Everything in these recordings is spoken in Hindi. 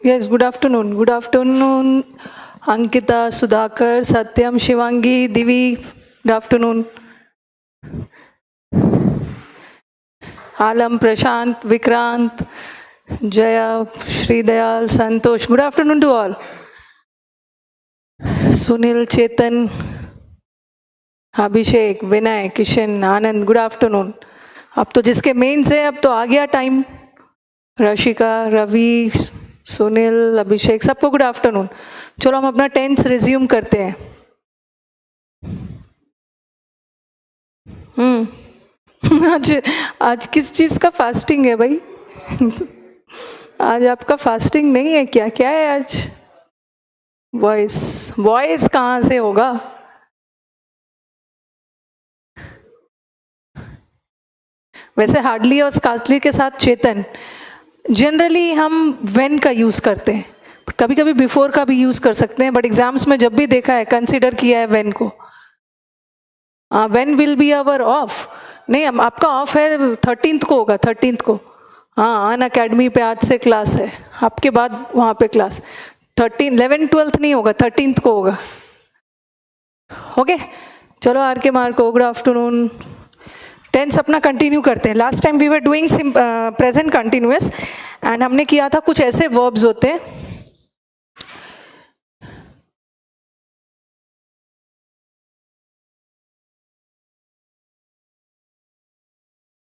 Yes, good afternoon. Good afternoon, Ankita, Sudhakar, Satyam, Shivangi, Divi. Good afternoon. Alam, Prashant, Vikrant, Jaya, Shri Dayal, Santosh. Good afternoon to all. Sunil, Chetan, Abhishek, Vinay, Kishan, Anand. Good afternoon. अब तो जिसके मेन से अब तो आ गया टाइम. रशिका, रवि, सुनील, अभिषेक, सबको गुड आफ्टरनून. चलो हम अपना टेंस रिज्यूम करते हैं. आज किस चीज का फास्टिंग है भाई? आज आपका फास्टिंग नहीं है क्या? क्या है आज? वॉइस कहाँ से होगा? वैसे हार्डली और स्कार्टली के साथ चेतन जनरली हम वेन का यूज करते हैं, कभी कभी बिफोर का भी यूज कर सकते हैं, बट एग्जाम्स में जब भी देखा है कंसीडर किया है वेन को. When will be our of. नहीं, आपका ऑफ है 13th को होगा, 13th को. हाँ, अन अकेडमी पे आज से क्लास है, आपके बाद वहाँ पे क्लास. 11 12th नहीं होगा, 13th को होगा. ओके, चलो आर के मार्क को गुड आफ्टरनून. टेंस अपना कंटिन्यू करते हैं. Last time we were doing present continuous and हमने किया था कुछ ऐसे वर्ब्स होते हैं.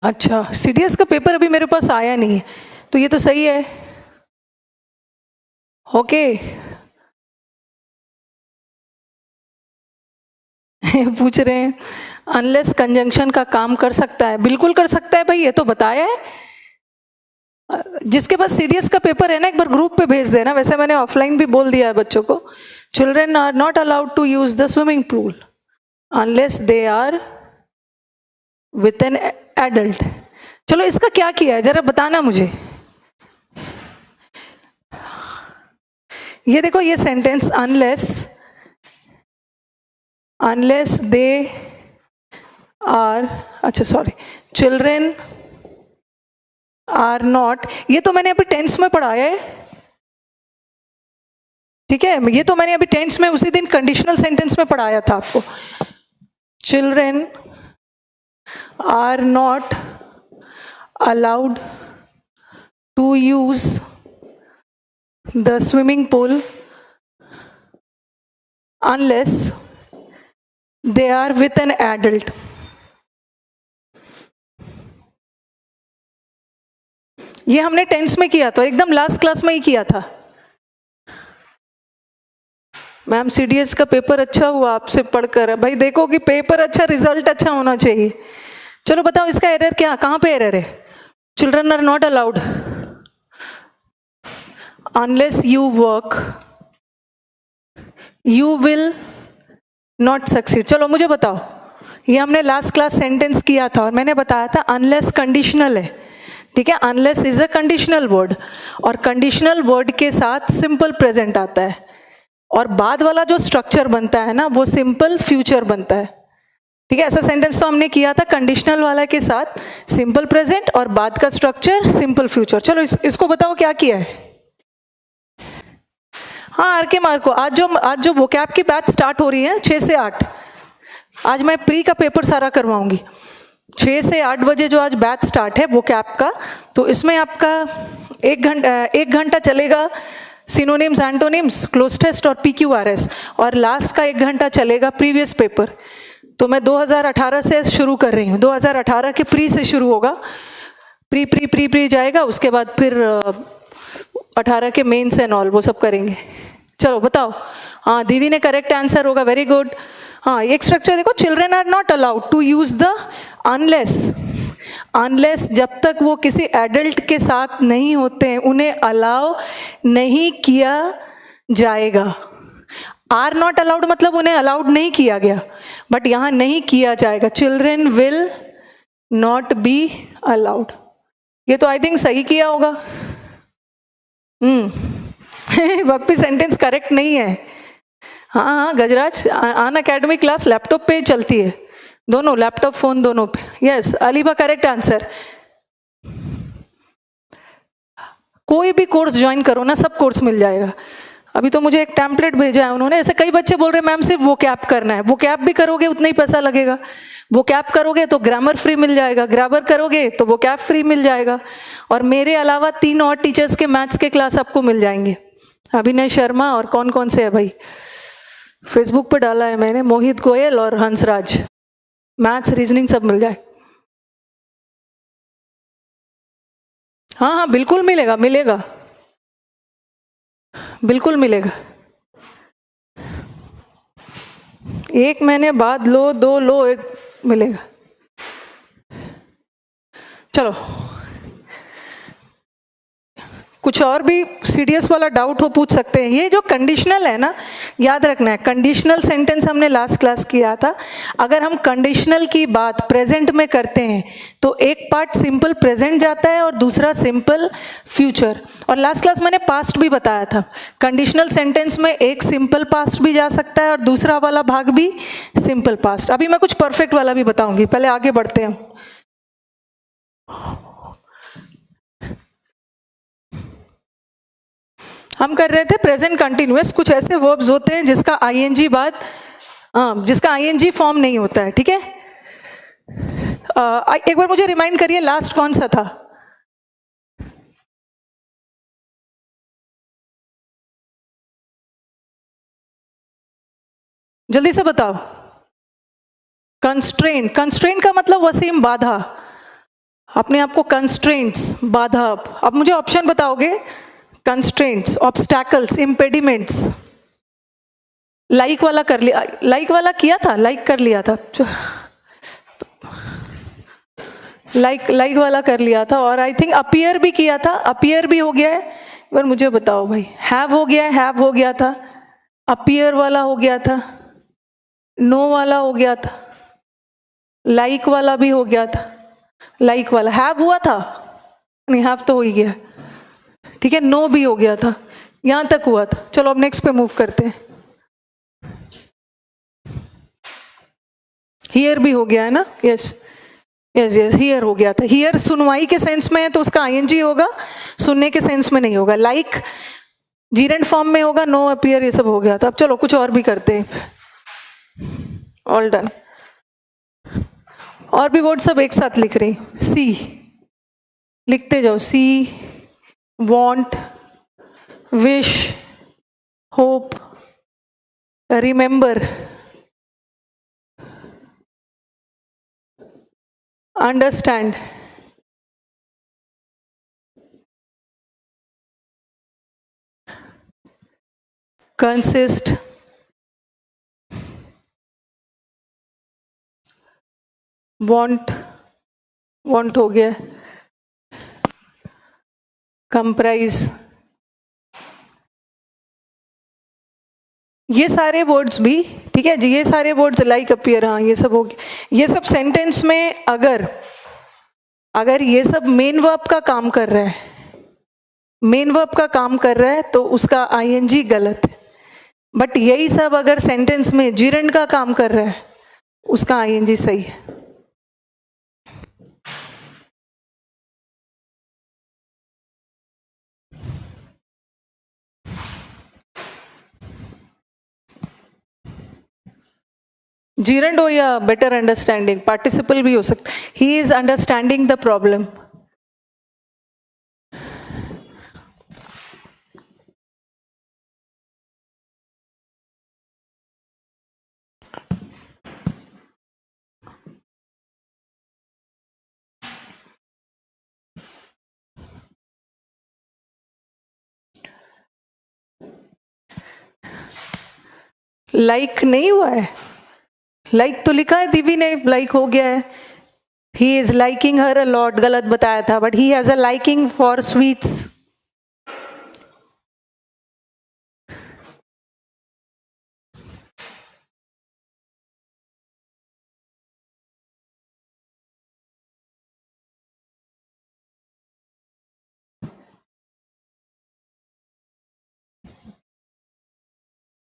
अच्छा, सीडीएस का पेपर अभी मेरे पास आया नहीं है, तो ये तो सही है. ओके. पूछ रहे हैं अनलेस कंजंक्शन का काम कर सकता है. बिल्कुल कर सकता है भाई, ये तो बताया है. जिसके पास सीडीएस का पेपर है ना, एक बार ग्रुप पे भेज देना. वैसे मैंने ऑफलाइन भी बोल दिया है बच्चों को. Children are not allowed to use the swimming pool unless they are with an adult. चलो इसका क्या किया है जरा बताना मुझे. ये देखो, ये सेंटेंस अनलेस दे आर, अच्छा सॉरी, चिल्ड्रेन आर नॉट, ये तो मैंने अभी टेंस में पढ़ाया है. ठीक है, ये तो मैंने अभी टेंस में उसी दिन कंडीशनल सेंटेंस में पढ़ाया था आपको. Children are not allowed to use the swimming pool unless they are with an adult. ये हमने टेंस में किया था, एकदम लास्ट क्लास में ही किया था. मैम सीडीएस का पेपर अच्छा हुआ आपसे पढ़कर. भाई देखो कि पेपर अच्छा, रिजल्ट अच्छा होना चाहिए. चलो बताओ इसका एरर क्या, कहाँ पे एरर है? Children are not allowed unless you work you will not succeed. चलो मुझे बताओ, ये हमने लास्ट क्लास सेंटेंस किया था और मैंने बताया था अनलेस कंडीशनल है. ठीक है, unless is a conditional word और कंडीशनल वर्ड के साथ सिंपल प्रेजेंट आता है और बाद वाला जो स्ट्रक्चर बनता है ना वो सिंपल फ्यूचर बनता है. ठीक है, ऐसा सेंटेंस तो हमने किया था कंडीशनल वाला के साथ सिंपल प्रेजेंट और बाद का स्ट्रक्चर सिंपल फ्यूचर. चलो इसको बताओ क्या किया है. हाँ आर के मार्को, आज जो वोकैब की बैच स्टार्ट हो रही है 6 से 8, आज मैं प्री का पेपर सारा करवाऊंगी. 6 से 8 बजे जो आज बैच स्टार्ट है वोकैब का, तो इसमें आपका 1 घंटा चलेगा सिनोनिम्स, एंटोनिम्स, क्लोज टेस्ट और पीक्यूआरएस, और लास्ट का 1 घंटा चलेगा प्रीवियस पेपर. तो मैं 2018 से शुरू कर रही हूँ. 2018 के प्री से शुरू होगा. प्री जाएगा, उसके बाद फिर 18 के मेंस एंड ऑल वो सब करेंगे. चलो बताओ. हाँ, दीवी ने करेक्ट आंसर होगा, वेरी गुड. हाँ, एक स्ट्रक्चर देखो, children are not allowed to use the unless जब तक वो किसी एडल्ट के साथ नहीं होते हैं उन्हें अलाउ नहीं किया जाएगा. आर नॉट अलाउड मतलब उन्हें अलाउड नहीं किया गया, बट यहां नहीं किया जाएगा. Children will not be allowed. ये तो आई थिंक सही किया होगा. वापिस सेंटेंस करेक्ट नहीं है. हाँ Gajraj, Unacademy class laptop पे ही चलती है, दोनों लैपटॉप फोन दोनों पे. Yes, Aliba correct answer. कोई भी कोर्स ज्वाइन करो ना, सब कोर्स मिल जाएगा। अभी तो मुझे एक टेम्पलेट भेजा है उन्होंने, ऐसे कई बच्चे बोल रहे हैं मैम सिर्फ वो कैप करना है। वो कैप भी करोगे उतना ही पैसा लगेगा। वो कैप करोगे तो ग्रामर फ्री मिल जाएगा, ग्रामर करोगे तो वो कैप फ्री मिल जाएगा, और मेरे अलावा 3 और टीचर्स के मैथ्स के क्लास आपको मिल जाएंगे। अभिनय शर्मा और कौन कौन से है भाई, फेसबुक पे डाला है मैंने, मोहित गोयल और हंसराज, मैथ्स रीजनिंग सब मिल जाए। हाँ हाँ बिल्कुल मिलेगा, मिलेगा, बिल्कुल मिलेगा। 1 महीने बाद लो, 2 लो, 1 मिलेगा। चलो, कुछ और भी सीडीएस वाला डाउट हो पूछ सकते हैं। ये जो कंडीशनल है ना, याद रखना है, कंडीशनल सेंटेंस हमने लास्ट क्लास किया था। अगर हम कंडीशनल की बात प्रेजेंट में करते हैं तो एक पार्ट सिंपल प्रेजेंट जाता है और दूसरा सिंपल फ्यूचर। और लास्ट क्लास मैंने पास्ट भी बताया था, कंडीशनल सेंटेंस में एक सिंपल पास्ट भी जा सकता है और दूसरा वाला भाग भी सिंपल पास्ट। अभी मैं कुछ परफेक्ट वाला भी बताऊंगी, पहले आगे बढ़ते हैं। हम कर रहे थे प्रेजेंट कंटिन्यूअस। कुछ ऐसे वर्ब्स होते हैं जिसका आईएनजी बाद, जिसका आईएनजी फॉर्म नहीं होता है, ठीक है। एक बार मुझे रिमाइंड करिए लास्ट कौन सा था। जल्दी से बताओ। कंस्ट्रेंट, कंस्ट्रेंट का मतलब वसीम बाधा, अपने आप को कंस्ट्रेंट्स, बाधा। अब मुझे ऑप्शन बताओगे, कंस्ट्रेंट्स, ऑब्स्टैकल्स, इम्पेडिमेंट्स। लाइक वाला कर लिया, लाइक वाला किया था, लाइक कर लिया था, लाइक वाला कर लिया था। और आई थिंक अपीयर भी किया था, अपीयर भी हो गया है। पर मुझे बताओ भाई, हैव हो गया है, हैव हो गया था, अपीयर वाला हो गया था, नो वाला हो गया था, लाइक वाला भी हो गया था, लाइक वाला, हैव हुआ था नहीं, हैव तो हो ही गया, ठीक है, नो भी हो गया था, यहां तक हुआ था। चलो अब नेक्स्ट पे मूव करते हैं। हियर भी हो गया है ना, यस यस यस, हियर हो गया था। हियर सुनवाई के सेंस में है तो उसका आईएनजी होगा, सुनने के सेंस में नहीं होगा। लाइक जीरेंट फॉर्म में होगा, नो, अपीयर, ये सब हो गया था। अब चलो कुछ और भी करते हैं। All done. और भी वर्ड सब एक साथ लिख रही, सी, लिखते जाओ, see, want, wish, hope, remember, understand, consist, want, want हो गया, कंप्राइज, ये सारे वर्ड्स भी, ठीक है जी, ये सारे वर्ड्स, लाइक, अपीयर, हाँ ये सब हो गया। ये सब सेंटेंस में अगर ये सब मेन वर्ब का काम कर रहा है, मेन वर्ब का काम कर रहा है तो उसका आईएनजी गलत है। बट यही सब अगर सेंटेंस में जीरेंड का काम कर रहा है, उसका आईएनजी सही है। जीरेंड हो या बेटर अंडरस्टैंडिंग, पार्टिसिपल भी हो सकता, he is understanding the problem. Like नहीं हुआ है, लाइक तो लिखा है, दिव्य ने लाइक हो गया है। He is liking her a lot, गलत बताया था, but he has a liking for sweets.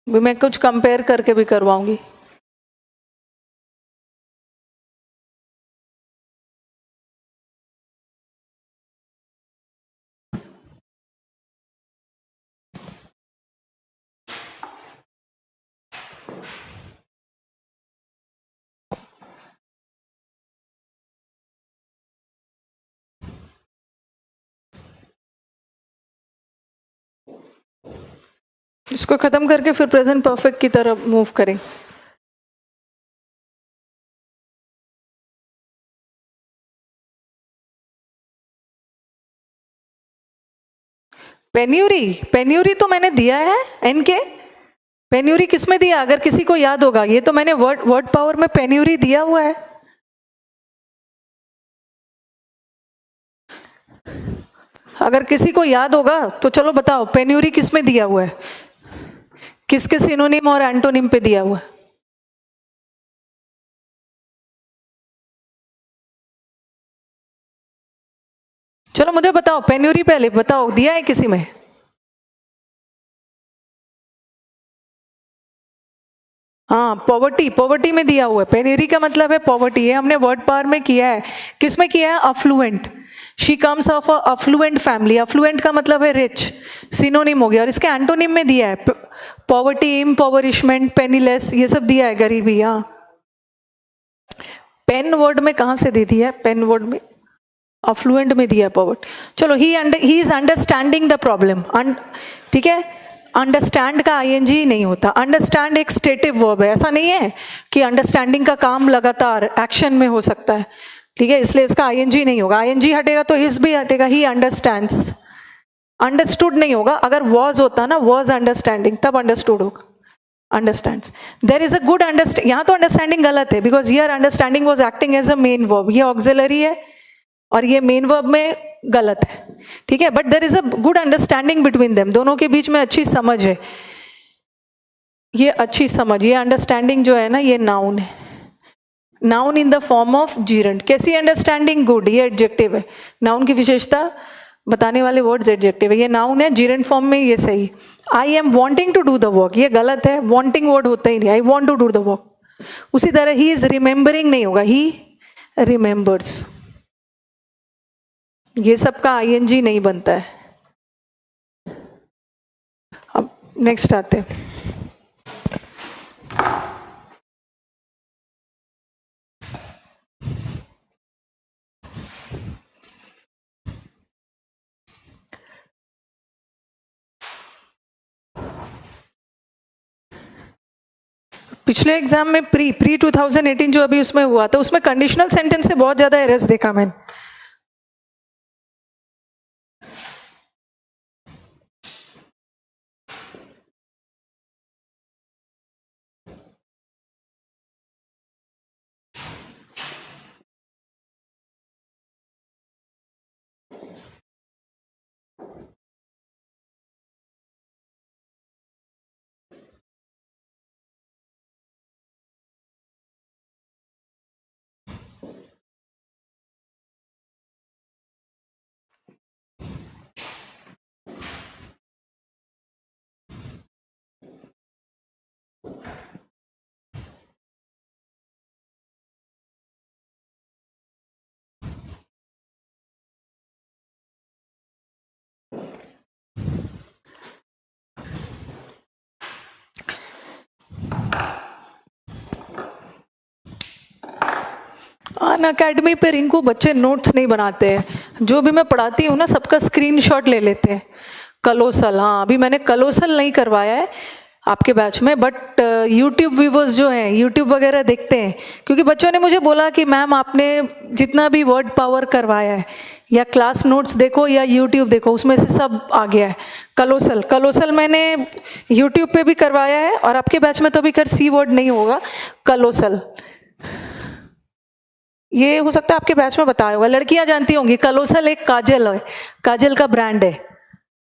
मैं कुछ कंपेयर करके भी करवाऊंगी। इसको खत्म करके फिर प्रेजेंट परफेक्ट की तरफ मूव करें। पेन्यूरी, पेन्यूरी तो मैंने दिया है एन के। पेन्यूरी किस में दिया, अगर किसी को याद होगा? ये तो मैंने वर्ड पावर में पेन्यूरी दिया हुआ है। अगर किसी को याद होगा तो चलो बताओ, पेन्यूरी किस में दिया हुआ है, किसके सिनोनिम और एंटोनिम पे दिया हुआ है? चलो मुझे बताओ, पेन्यूरी पहले बताओ, दिया है किसी में? हाँ, पॉवर्टी, पॉवर्टी में दिया हुआ है। पेन्यूरी का मतलब है पॉवर्टी। ये हमने वर्ड पावर में किया है। किस में किया है? Affluent. She comes of a affluent family. Affluent का मतलब है रिच, सिनोनिम हो गया। और इसके एंटोनिम में दिया है पॉवर्टी, इम्पॉवरिशमेंट, पेनीलेस, ये सब दिया है, गरीबी। हाँ, पेन वर्ड में कहाँ से दे दिया है? पेन वर्ड में अफ्लुएंट में दिया है पॉवर्टी। चलो, he is understanding the problem. ठीक है, अंडरस्टैंड का आईएनजी नहीं होता। अंडरस्टैंड एक स्टेटिव वर्ब है, ऐसा नहीं है कि अंडरस्टैंडिंग का काम लगातार एक्शन में हो सकता है। ठीक है, इसलिए इसका आईएनजी नहीं होगा। आईएनजी हटेगा तो हिज भी हटेगा। ही अंडरस्टैंड्स, अंडरस्टूड नहीं होगा। अगर वॉज होता ना, वॉज अंडरस्टैंडिंग, तब अंडरस्टूड होगा। Understands, there is a good understanding. यहाँ तो अंडरस्टैंडिंग गलत है, because here understanding was acting as a main verb. ये ऑक्सिलरी है और ये मेन वर्ब में गलत है। ठीक है, but there is a good understanding between them. दोनों के बीच में अच्छी समझ है। ये अच्छी समझ, ये अंडरस्टैंडिंग जो है ना, ये नाउन है। Noun in the form of gerund. कैसी अंडरस्टैंडिंग? गुड। ये एडजेक्टिव है। नाउन की विशेषता बताने वाले वर्ड्स एडजेक्टिव है। ये नाउन है, जीरंड फॉर्म में ये सही। I am wanting to do the work, ये गलत है। वॉन्टिंग वर्ड होता ही नहीं। I want to do the work. उसी तरह ही इज रिमेंबरिंग नहीं होगा, ही रिमेंबर्स। ये सब का आईएनजी नहीं बनता है। अब नेक्स्ट आते हैं। पिछले एग्जाम में प्री 2018 जो अभी उसमें हुआ था, उसमें कंडीशनल सेंटेंस से बहुत ज्यादा एरर्स देखा मैंने। अन अकेडमी पे रिंकू बच्चे नोट्स नहीं बनाते हैं। जो भी मैं पढ़ाती हूँ ना, सबका स्क्रीनशॉट ले लेते हैं। कलोसल, हाँ अभी मैंने कलोसल नहीं करवाया है आपके बैच में, बट यूट्यूब व्यूवर्स जो हैं, यूट्यूब वगैरह देखते हैं। क्योंकि बच्चों ने मुझे बोला कि मैम आपने जितना भी वर्ड पावर करवाया है, या क्लास नोट्स देखो या यूट्यूब देखो, उसमें से सब आ गया है। कलोसल, कलोसल मैंने यूट्यूब पे भी करवाया है, और आपके बैच में तो अभी कर सी वर्ड नहीं होगा, कलोसल। ये हो सकता है आपके बैच में बताया होगा, लड़कियां जानती होंगी। कलोसल एक काजल है, काजल का ब्रांड है।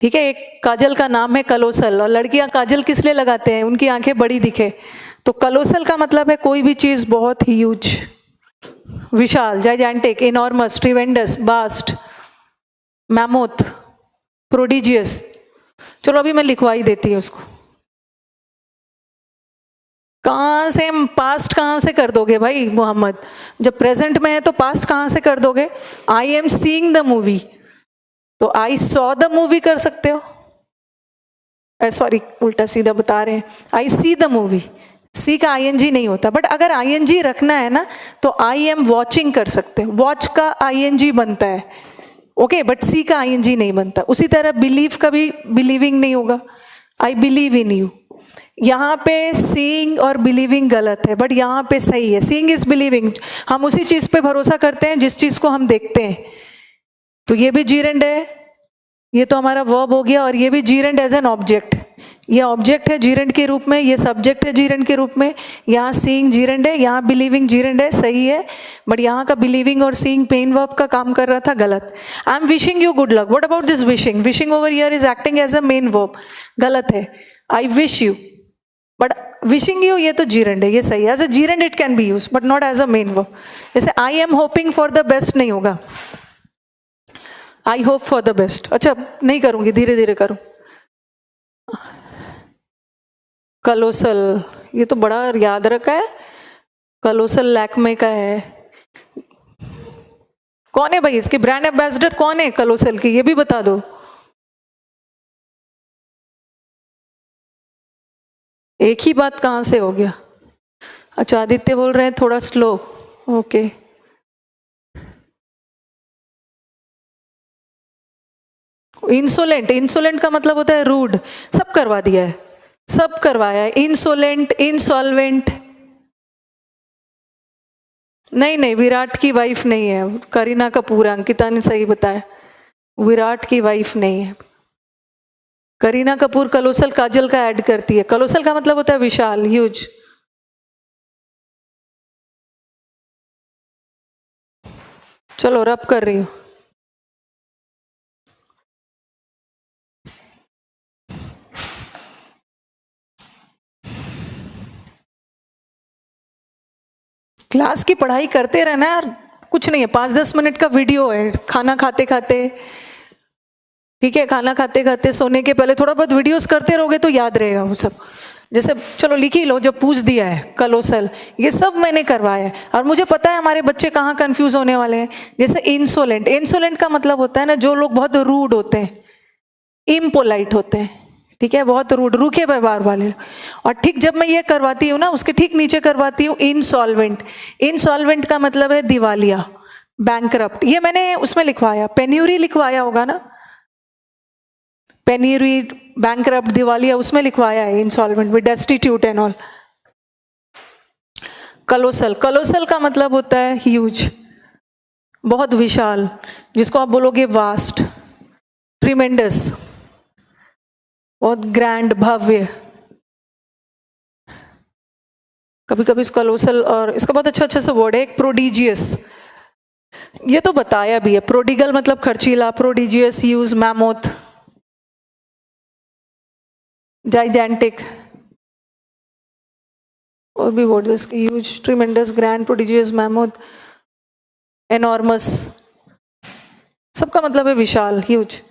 ठीक है, एक काजल का नाम है कलोसल। और लड़कियां काजल किस लिए लगाते हैं? उनकी आंखें बड़ी दिखे। तो कलोसल का मतलब है कोई भी चीज बहुत ह्यूज, विशाल, gigantic, enormous, tremendous, vast, mammoth, prodigious. चलो अभी मैं लिखवा ही देती हूँ उसको। कहाँ से पास्ट कहाँ से कर दोगे भाई मोहम्मद? जब प्रेजेंट में है तो पास्ट कहाँ से कर दोगे? I am seeing the movie, तो आई सॉ द मूवी कर सकते हो। सॉरी, उल्टा सीधा बता रहे हैं। आई सी द मूवी, सी का आईएनजी नहीं होता। बट अगर आईएनजी रखना है ना, तो आई एम वॉचिंग कर सकते हो। वॉच का आईएनजी बनता है, ओके, बट सी का आईएनजी नहीं बनता। उसी तरह बिलीव का भी बिलीविंग नहीं होगा। I believe in you. यहाँ पे सीइंग और बिलीविंग गलत है, बट यहाँ पे सही है। सीइंग इज बिलीविंग, हम उसी चीज पे भरोसा करते हैं जिस चीज को हम देखते हैं। तो ये भी जीरेंड है, ये तो हमारा वर्ब हो गया, और ये भी जीरेंड एज एन ऑब्जेक्ट। ये ऑब्जेक्ट है जीरेंड के रूप में, ये सब्जेक्ट है जीरेंड के रूप में। यहाँ सीइंग जीरेंड है, यहाँ बिलीविंग जीरेंड है, सही है। बट यहाँ का बिलीविंग और सीइंग पेन वर्ब का काम कर रहा था, गलत। I am wishing you good luck, what about this wishing? Wishing over here is acting as a main verb, गलत है। I wish you, but wishing you ये तो जीरेंड है, ये सही है। As a gerund it can be use, but not as a main verb. जैसे I am hoping for the best नहीं होगा, I hope for the best. अच्छा नहीं करूंगी, धीरे धीरे करूं। कलोसल, ये तो बड़ा याद रखा है। कलोसल लैक्मे का है। कौन है भाई इसके ब्रांड एम्बेसडर, कौन है कलोसल की, ये भी बता दो। एक ही बात कहां से हो गया? अच्छा आदित्य बोल रहे हैं थोड़ा स्लो, ओके। इंसोलेंट, इंसोलेंट का मतलब होता है रूड। सब करवा दिया है, सब करवाया है। इंसोलेंट, इंसॉल्वेंट, नहीं नहीं, विराट की वाइफ नहीं है, करीना कपूर है, अंकिता ने सही बताया, विराट की वाइफ नहीं है। करीना कपूर कलोसल काजल का ऐड करती है। कलोसल का मतलब होता है विशाल, ह्यूज। चलो रब कर रही हूं। क्लास की पढ़ाई करते रहना यार, कुछ नहीं है, 5-10 मिनट का वीडियो है, खाना खाते खाते, ठीक है, खाना खाते खाते, सोने के पहले थोड़ा बहुत वीडियोस करते रहोगे तो याद रहेगा वो सब। जैसे चलो लिख ही लो, जब पूछ दिया है कलोसल, ये सब मैंने करवाया है, और मुझे पता है हमारे बच्चे कहाँ कंफ्यूज होने वाले हैं। जैसे इंसोलेंट, इंसोलेंट का मतलब होता है ना जो लोग बहुत रूड होते हैं, इम्पोलाइट होते हैं, ठीक है, बहुत रूड, रूखे व्यवहार वाले। और ठीक जब मैं ये करवाती हूँ ना, उसके ठीक नीचे करवाती हूँ इंसॉल्वेंट। इंसॉल्वेंट का मतलब है दिवालिया, बैंकरप्ट। ये मैंने उसमें लिखवाया, पेन्यूरी लिखवाया होगा ना, पेन्यूरी, बैंकरप्ट, दिवालिया, उसमें लिखवाया है insolvent with destitute and all. कलोसल, कलोसल का मतलब होता है ह्यूज, बहुत विशाल, जिसको आप बोलोगे वास्ट, ट्रिमेंडस, बहुत ग्रैंड, भव्य। कभी कभी कलोसल, और इसका बहुत अच्छा अच्छा सा वर्ड है एक, प्रोडिजियस, ये तो बताया भी है। प्रोडिगल मतलब खर्चीला, प्रोडिजियस, ह्यूज, मैमोथ, जाइजेंटिक, और भी वर्ड इसके, huge, tremendous, grand, prodigious, mammoth, enormous, सबका मतलब है विशाल, ह्यूज।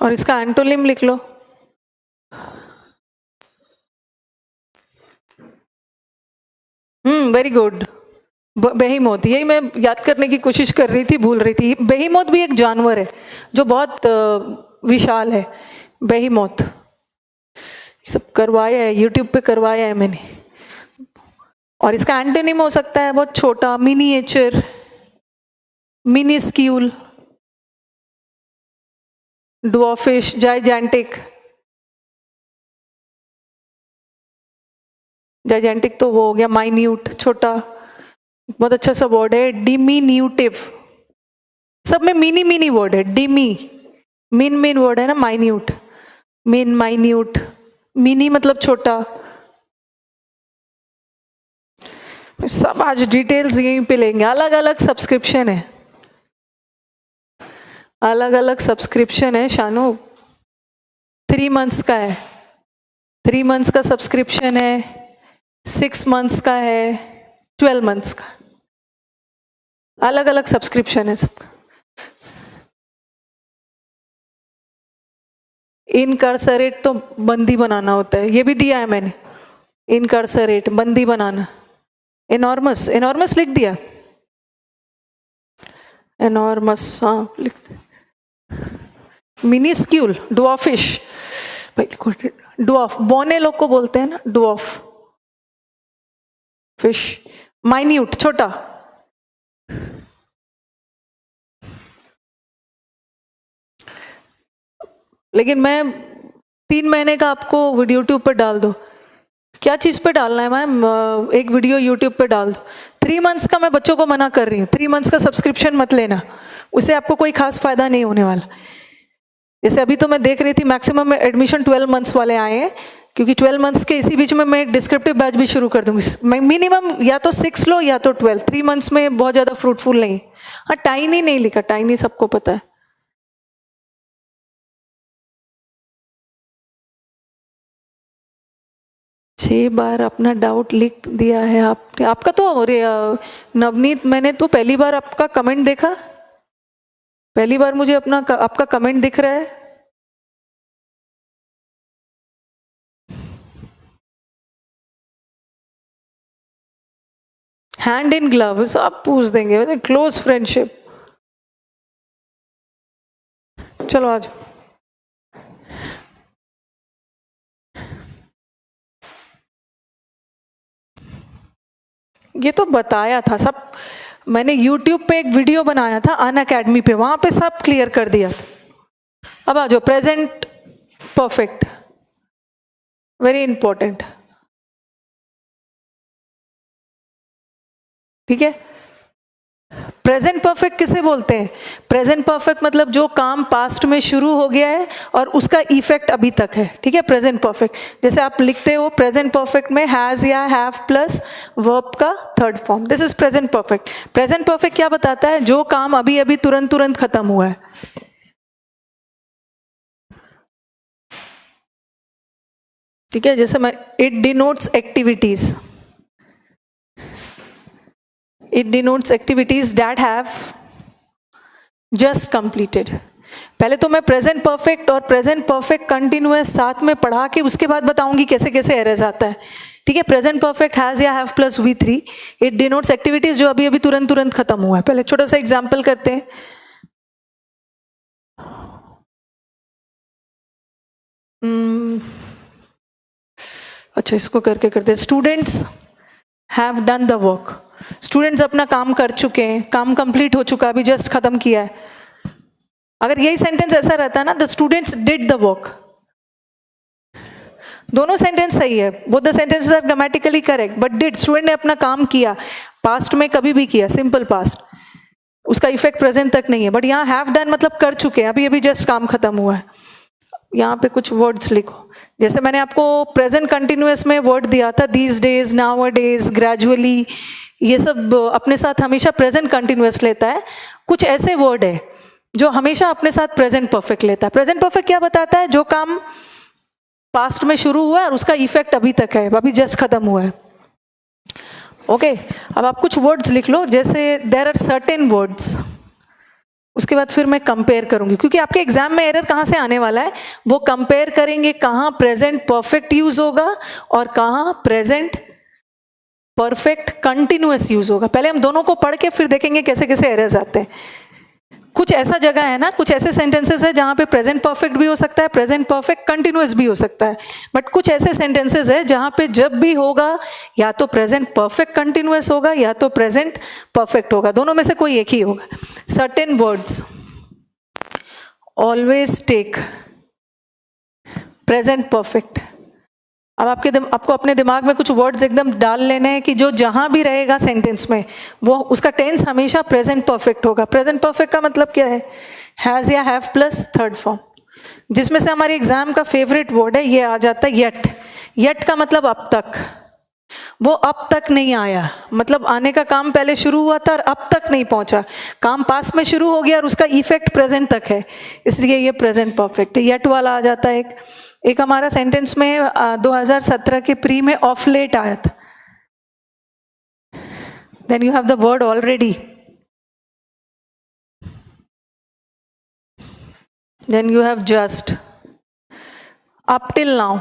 और इसका एंटोनिम लिख लो। Very good, बेहीमोथ। यही मैं याद करने की कोशिश कर रही थी, भूल रही थी। बेहीमोथ भी एक जानवर है जो बहुत विशाल है, बेहीमोथ। सब करवाया है, यूट्यूब पे करवाया है मैंने। और इसका एंटोनिम हो सकता है बहुत छोटा, miniature, minuscule, dwarfish, gigantic. Gigantic तो वो हो गया, माइन्यूट, छोटा। बहुत अच्छा सा वर्ड है डिमिन्यूटिव, सब में मिनी मिनी वर्ड है। डिमी, मिन मिन वर्ड है ना, माइन्यूट, मिन, माइन्यूट, मिनी मतलब छोटा। सब आज डिटेल्स यहीं पे लेंगे। अलग अलग सब्सक्रिप्शन है, अलग अलग सब्सक्रिप्शन है शानू। 3 मंथ्स का है, 3 मंथ्स का सब्सक्रिप्शन है, 6 मंथ्स का है, 12 मंथ्स का, अलग अलग सब्सक्रिप्शन है सबका। इनकार्सरेट तो बंदी बनाना होता है, ये भी दिया है मैंने, इनकार्सरेट, बंदी बनाना। एनॉर्मस, एनॉर्मस लिख दिया, एनॉर्मस, हाँ लिख। मिनिस्क्यूल, ड्वार्फिश, भाई ड्वार्फ, बौने लोग को बोलते हैं ना ड्वार्फ, फिश, माइन्यूट, छोटा। लेकिन मैं 3 महीने का आपको वीडियो यूट्यूब पर डाल दो, क्या चीज़ पे डालना है मैम, एक वीडियो यूट्यूब पे डाल दो। 3 मंथ्स का मैं बच्चों को मना कर रही हूँ, 3 मंथ्स का सब्सक्रिप्शन मत लेना, उससे आपको कोई खास फायदा नहीं होने वाला। जैसे अभी तो मैं देख रही थी मैक्सिमम एडमिशन 12 मंथ्स वाले आए हैं, क्योंकि 12 मंथ्स के इसी बीच में मैं एक डिस्क्रिप्टिव बैच भी शुरू कर दूंगी। मिनिमम या तो 6 लो या तो 12, 3 मंथ्स में बहुत ज़्यादा फ्रूटफुल नहीं। हाँ, टाइनी नहीं लिखा, टाइनी सबको पता है। छह बार अपना डाउट लिख दिया है आपने, आपका तो। अरे नवनीत, मैंने तो पहली बार आपका कमेंट देखा, पहली बार मुझे आपका कमेंट दिख रहा है। हैंड इन ग्लव्स आप पूछ देंगे, क्लोज फ्रेंडशिप। चलो आज ये तो बताया था सब, मैंने YouTube पे एक वीडियो बनाया था अनअकैडमी पे, वहां पे सब क्लियर कर दिया था। अब आ जाओ प्रेजेंट परफेक्ट, वेरी इंपॉर्टेंट। ठीक है, प्रेजेंट परफेक्ट किसे बोलते हैं? प्रेजेंट परफेक्ट मतलब जो काम पास्ट में शुरू हो गया है और उसका इफेक्ट अभी तक है। ठीक है, प्रेजेंट परफेक्ट। जैसे आप लिखते हो प्रेजेंट परफेक्ट में हैज या हैव प्लस वर्ब का third form, this is present perfect. Present perfect क्या बताता है? जो काम अभी अभी तुरंत तुरंत खत्म हुआ है। ठीक है, जैसे मैं it denotes activities, it denotes activities that have just completed। पहले तो मैं प्रेजेंट परफेक्ट और प्रेजेंट परफेक्ट कंटिन्यूअस साथ में पढ़ा के उसके बाद बताऊंगी कैसे कैसे एरर्स आता है। ठीक है, प्रेजेंट परफेक्ट हैज या have plus V3, it denotes activities जो अभी अभी तुरंत तुरंत खत्म हुआ है। पहले छोटा सा एग्जाम्पल करते हैं। अच्छा, इसको करके करते हैं। Students have done the work, students अपना काम कर चुके हैं, काम कंप्लीट हो चुका, अभी जस्ट खत्म किया है। अगर यही सेंटेंस ऐसा रहता है ना, the students did the work, दोनों सेंटेंस सही है, both the sentences are grammatically correct, but did, student ने अपना काम किया, पास्ट में कभी भी किया, सिंपल पास्ट, उसका इफेक्ट प्रेजेंट तक नहीं है। बट यहाँ हैव डन मतलब कर चुके हैं, अभी अभी जस्ट काम खत्म हुआ है। यहाँ पे कुछ वर्ड्स लिखो, जैसे मैंने आपको प्रेजेंट कंटिन्यूअस में वर्ड दिया था, these days, now a days, gradually, ये सब अपने साथ हमेशा प्रेजेंट कंटिन्यूअस लेता है। कुछ ऐसे वर्ड है जो हमेशा अपने साथ प्रेजेंट परफेक्ट लेता है। प्रेजेंट परफेक्ट क्या बताता है? जो काम पास्ट में शुरू हुआ है और उसका इफेक्ट अभी तक है, अभी जस्ट खत्म हुआ है। ओके, अब आप कुछ वर्ड्स लिख लो, जैसे देयर आर सर्टेन वर्ड्स, उसके बाद फिर मैं कंपेयर करूंगी, क्योंकि आपके एग्जाम में एरर कहाँ से आने वाला है, वो कंपेयर करेंगे कहाँ प्रेजेंट परफेक्ट यूज होगा और कहाँ प्रेजेंट परफेक्ट कंटिन्यूअस यूज होगा। पहले हम दोनों को पढ़ के फिर देखेंगे कैसे कैसे एरर्स आते हैं। कुछ ऐसा जगह है ना, कुछ ऐसे सेंटेंसेस है जहां पे प्रेजेंट परफेक्ट भी हो सकता है, प्रेजेंट परफेक्ट कंटिन्यूअस भी हो सकता है, बट कुछ ऐसे सेंटेंसेस है जहां पे जब भी होगा या तो प्रेजेंट परफेक्ट कंटिन्यूअस होगा या तो प्रेजेंट परफेक्ट होगा, दोनों में से कोई एक ही होगा। Certain words always take present perfect. अब आपको अपने दिमाग में कुछ वर्ड्स एकदम डाल लेने हैं कि जो जहां भी रहेगा सेंटेंस में वो उसका टेंस हमेशा प्रेजेंट परफेक्ट होगा। प्रेजेंट परफेक्ट का मतलब क्या है? हैज या हैव प्लस थर्ड फॉर्म, जिसमें से हमारे एग्जाम का फेवरेट वर्ड है ये आ जाता है येट। येट का मतलब अब तक, वो अब तक नहीं आया, मतलब आने का काम पहले शुरू हुआ था और अब तक नहीं पहुंचा, काम पास में शुरू हो गया और उसका इफेक्ट प्रेजेंट तक है, इसलिए ये प्रेजेंट परफेक्ट है। येट वाला आ जाता है। एक हमारा सेंटेंस में 2017 के प्री में ऑफ लेट आया था, then you have the word already, then you have just, up till now।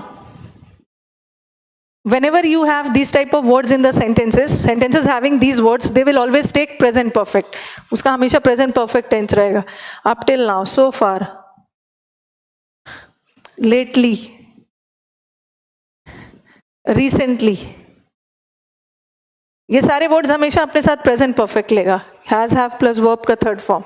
Whenever you have these type of words in the sentences having these words, they will always take present perfect, उसका हमेशा present perfect tense रहेगा। up till now, so far, lately, recently, ये सारे वर्ड्स हमेशा अपने साथ प्रेजेंट परफेक्ट लेगा, हैज हैव प्लस वर्ब का third form.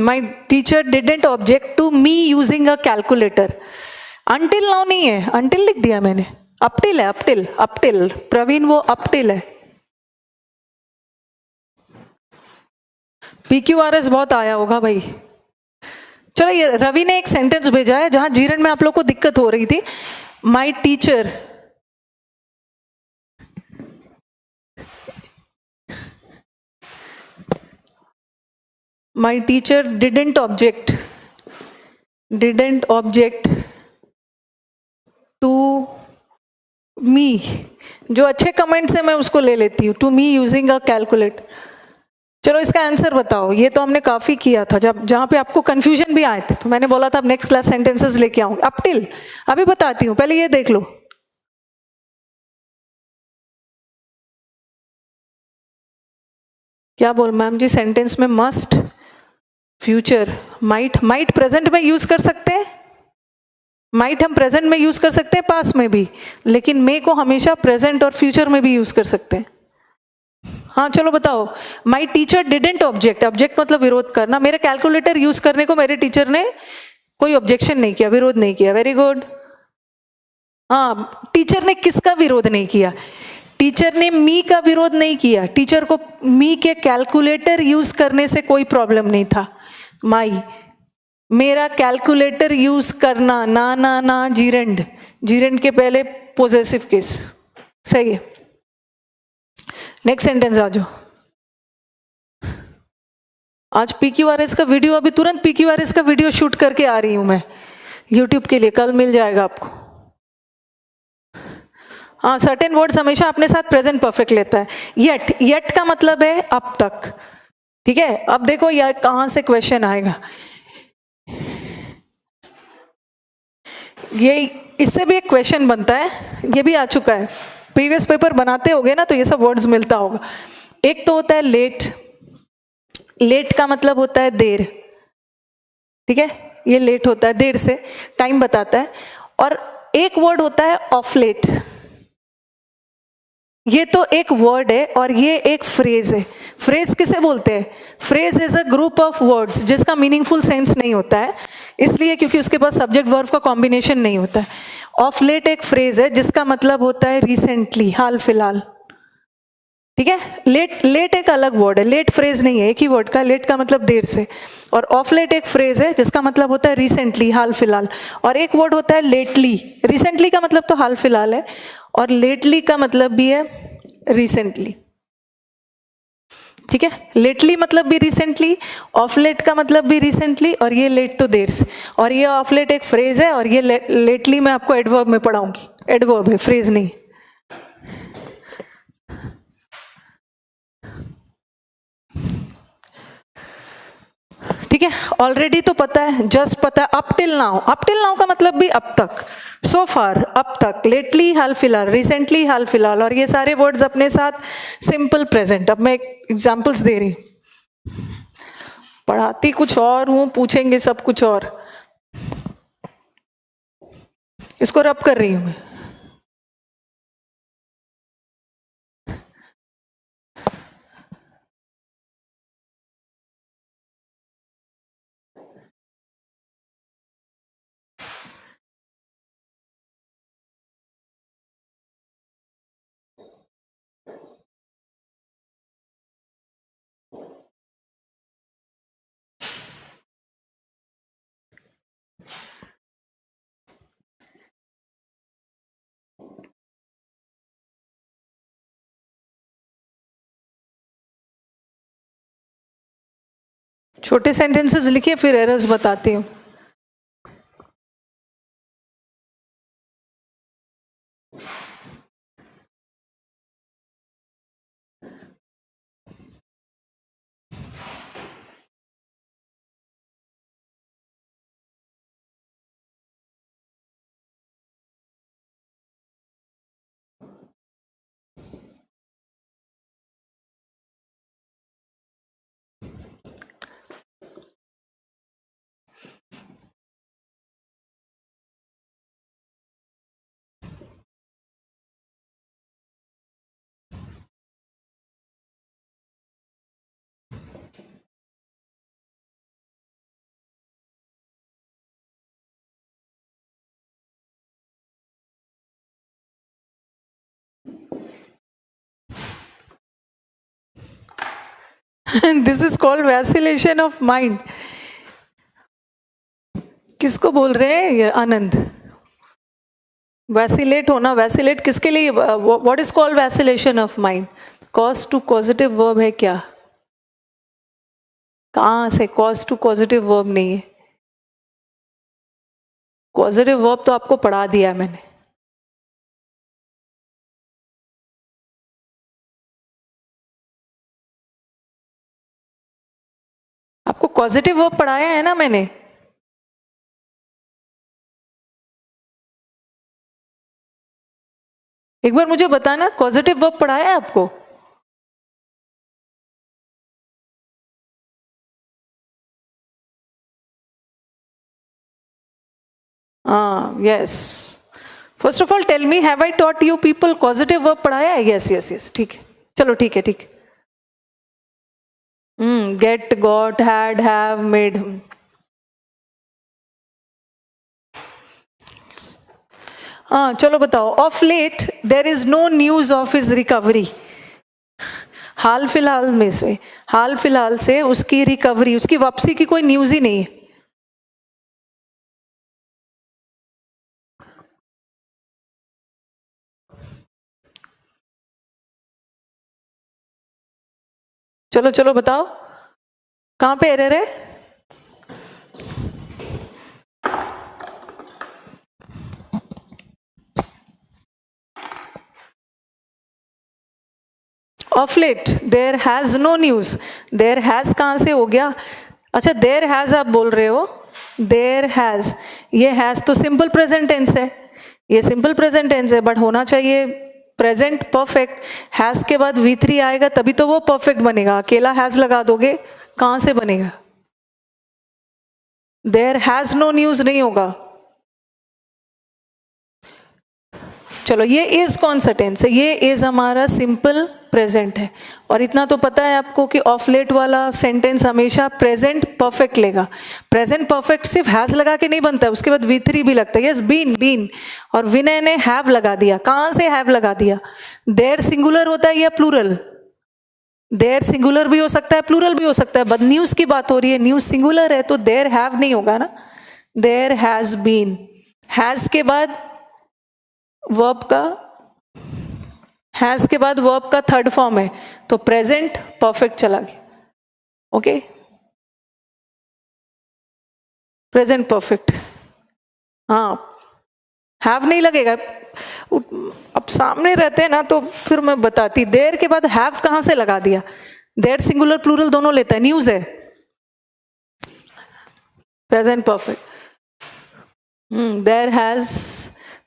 My teacher didn't object to me using a calculator. Until now नहीं है, until लिख दिया मैंने, up till है, up till, up till, Praveen वो up till है। PQRS बहुत आया होगा भाई। चलो ये रवि ने एक सेंटेंस भेजा है जहां जीरन में आप लोग को दिक्कत हो रही थी। My teacher didn't object to me। जो अच्छे कमेंट्स है मैं उसको ले लेती हूँ, to me using a calculator. चलो इसका आंसर बताओ, ये तो हमने काफी किया था, जब जहां पे आपको कंफ्यूजन भी आए थे तो मैंने बोला था अब नेक्स्ट क्लास सेंटेंसेस लेके आऊंगी। अप टिल अभी बताती हूँ, पहले ये देख लो। क्या बोल मैम जी, सेंटेंस में मस्ट, फ्यूचर, माइट प्रेजेंट में यूज कर सकते हैं, माइट हम प्रेजेंट में यूज कर सकते हैं, पास में भी, लेकिन मे को हमेशा प्रेजेंट और फ्यूचर में भी यूज कर सकते हैं। हाँ चलो बताओ, my teacher didn't object, object मतलब विरोध करना, मेरे कैलकुलेटर यूज करने को मेरे टीचर ने कोई ऑब्जेक्शन नहीं किया, विरोध नहीं किया, वेरी गुड। हाँ, टीचर ने किसका विरोध नहीं किया? टीचर ने मी का विरोध नहीं किया, टीचर को मी के कैलकुलेटर यूज करने से कोई प्रॉब्लम नहीं था। माई, मेरा कैलकुलेटर यूज करना, ना ना ना, जीरेंड, जीरेंड के पहले पोजेसिव केस, सही है। नेक्स्ट सेंटेंस आ जाओ। आज PQRS का वीडियो, अभी तुरंत PQRS का वीडियो शूट करके आ रही हूं मैं YouTube के लिए, कल मिल जाएगा आपको। हाँ, सर्टेन वर्ड्स हमेशा अपने साथ प्रेजेंट परफेक्ट लेता है। येट, येट का मतलब है अब तक, ठीक है। अब देखो यह कहां से क्वेश्चन आएगा, ये इससे भी एक क्वेश्चन बनता है, ये भी आ चुका है, प्रीवियस पेपर बनाते होगे ना तो ये सब वर्ड्स मिलता होगा। एक तो होता है लेट, लेट का मतलब होता है देर, ठीक है, ये लेट होता है, देर से टाइम बताता है। और एक वर्ड होता है ऑफ लेट, ये तो एक वर्ड है और ये एक फ्रेज है। फ्रेज किसे बोलते हैं? Phrase is a group of words जिसका मीनिंगफुल सेंस नहीं होता है, इसलिए क्योंकि उसके पास सब्जेक्ट वर्ब का कॉम्बिनेशन नहीं होता है। ऑफ लेट एक फ्रेज है जिसका मतलब होता है रिसेंटली, हाल फिलहाल, ठीक है। लेट, लेट एक अलग वर्ड है, लेट फ्रेज नहीं है, एक ही वर्ड का, लेट का मतलब देर से, और ऑफ लेट एक फ्रेज है जिसका मतलब होता है रिसेंटली, हाल फिलहाल। और एक वर्ड होता है लेटली, रिसेंटली का मतलब तो हाल फिलहाल है और लेटली का मतलब भी है रिसेंटली, ठीक है। लेटली मतलब भी रिसेंटली, ऑफ लेट का मतलब भी रिसेंटली, और ये लेट तो देर से, और ये ऑफ लेट एक फ्रेज है और ये लेटली मैं आपको एडवर्ब में पढ़ाऊंगी, एडवर्ब है, फ्रेज नहीं। ठीक है, ऑलरेडी तो पता है, जस्ट पता है, up till now, up till now का मतलब भी अब तक, सो फार अब तक, लेटली हाल फिलहाल, रिसेंटली हाल फिलहाल, और ये सारे वर्ड्स अपने साथ सिंपल प्रेजेंट। अब मैं एग्जांपल्स दे रही हूं, पढ़ाती कुछ और हूं, पूछेंगे सब कुछ और, इसको रब कर रही हूं मैं। छोटे सेंटेंसेस लिखिए, फिर एरर्स बताती हूँ। This is called vacillation of mind. किसको बोल रहे हैं ये आनंद? वैसिलेट होना, वैसिलेट किसके लिए? What is called vacillation of mind? Cause to positive verb है क्या? कहां से कॉज टू पॉजिटिव वर्ब नहीं है? पॉजिटिव वर्ब तो आपको पढ़ा दिया है मैंने. आपको पॉजिटिव वर्ब पढ़ाया है ना मैंने. एक बार मुझे बताना, पॉजिटिव वर्ब पढ़ाया है आपको? हाँ, yes. First of all tell me, have I taught you people positive verb पढ़ाया है? यस यस यस, ठीक है, चलो ठीक है ठीक है. Get, got, had, have, made. हाँ चलो बताओ. Of late there is no news of his recovery. हाल फिलहाल में से, हाल फिलहाल से उसकी रिकवरी, उसकी वापसी की कोई न्यूज ही नहीं है. चलो चलो बताओ, कहां पे एरर है? Of late there has no news. There has कहां से हो गया? अच्छा, देर हैज आप बोल रहे हो. देर हैज, ये हैज तो सिंपल प्रेजेंट टेंस है, ये सिंपल प्रेजेंट टेंस है, बट होना चाहिए प्रेजेंट परफेक्ट. हैज के बाद V3 आएगा तभी तो वो परफेक्ट बनेगा. अकेला हैज लगा दोगे, कहां से बनेगा? देर हैज नो न्यूज नहीं होगा. चलो, ये इज कौन सा टेंस है? ये इज हमारा सिंपल प्रेजेंट है. और इतना तो पता है आपको कि ऑफ लेट वाला सेंटेंस हमेशा प्रेजेंट परफेक्ट लेगा. प्रेजेंट परफेक्ट सिर्फ हैज लगा के नहीं बनता है, उसके बाद V3 भी लगता है. Yes, been, been. और विनय ने हैव लगा दिया. कहां से हैव लगा दिया? देयर सिंगुलर होता है या प्लूरल? देयर सिंगुलर भी हो सकता है, प्लूरल भी हो सकता है. बट न्यूज की बात हो रही है, न्यूज सिंगुलर है तो देयर हैव नहीं होगा ना. There has been. हैज के बाद वर्ब का, हैज के बाद वर्ब का थर्ड फॉर्म है तो प्रेजेंट परफेक्ट चला गया. Okay, present perfect. हाँ, हैव नहीं लगेगा. अब सामने रहते हैं ना तो फिर मैं बताती. देर के बाद हैव कहां से लगा दिया? देर सिंगुलर प्लूरल दोनों लेता है, न्यूज है. Present perfect. There has,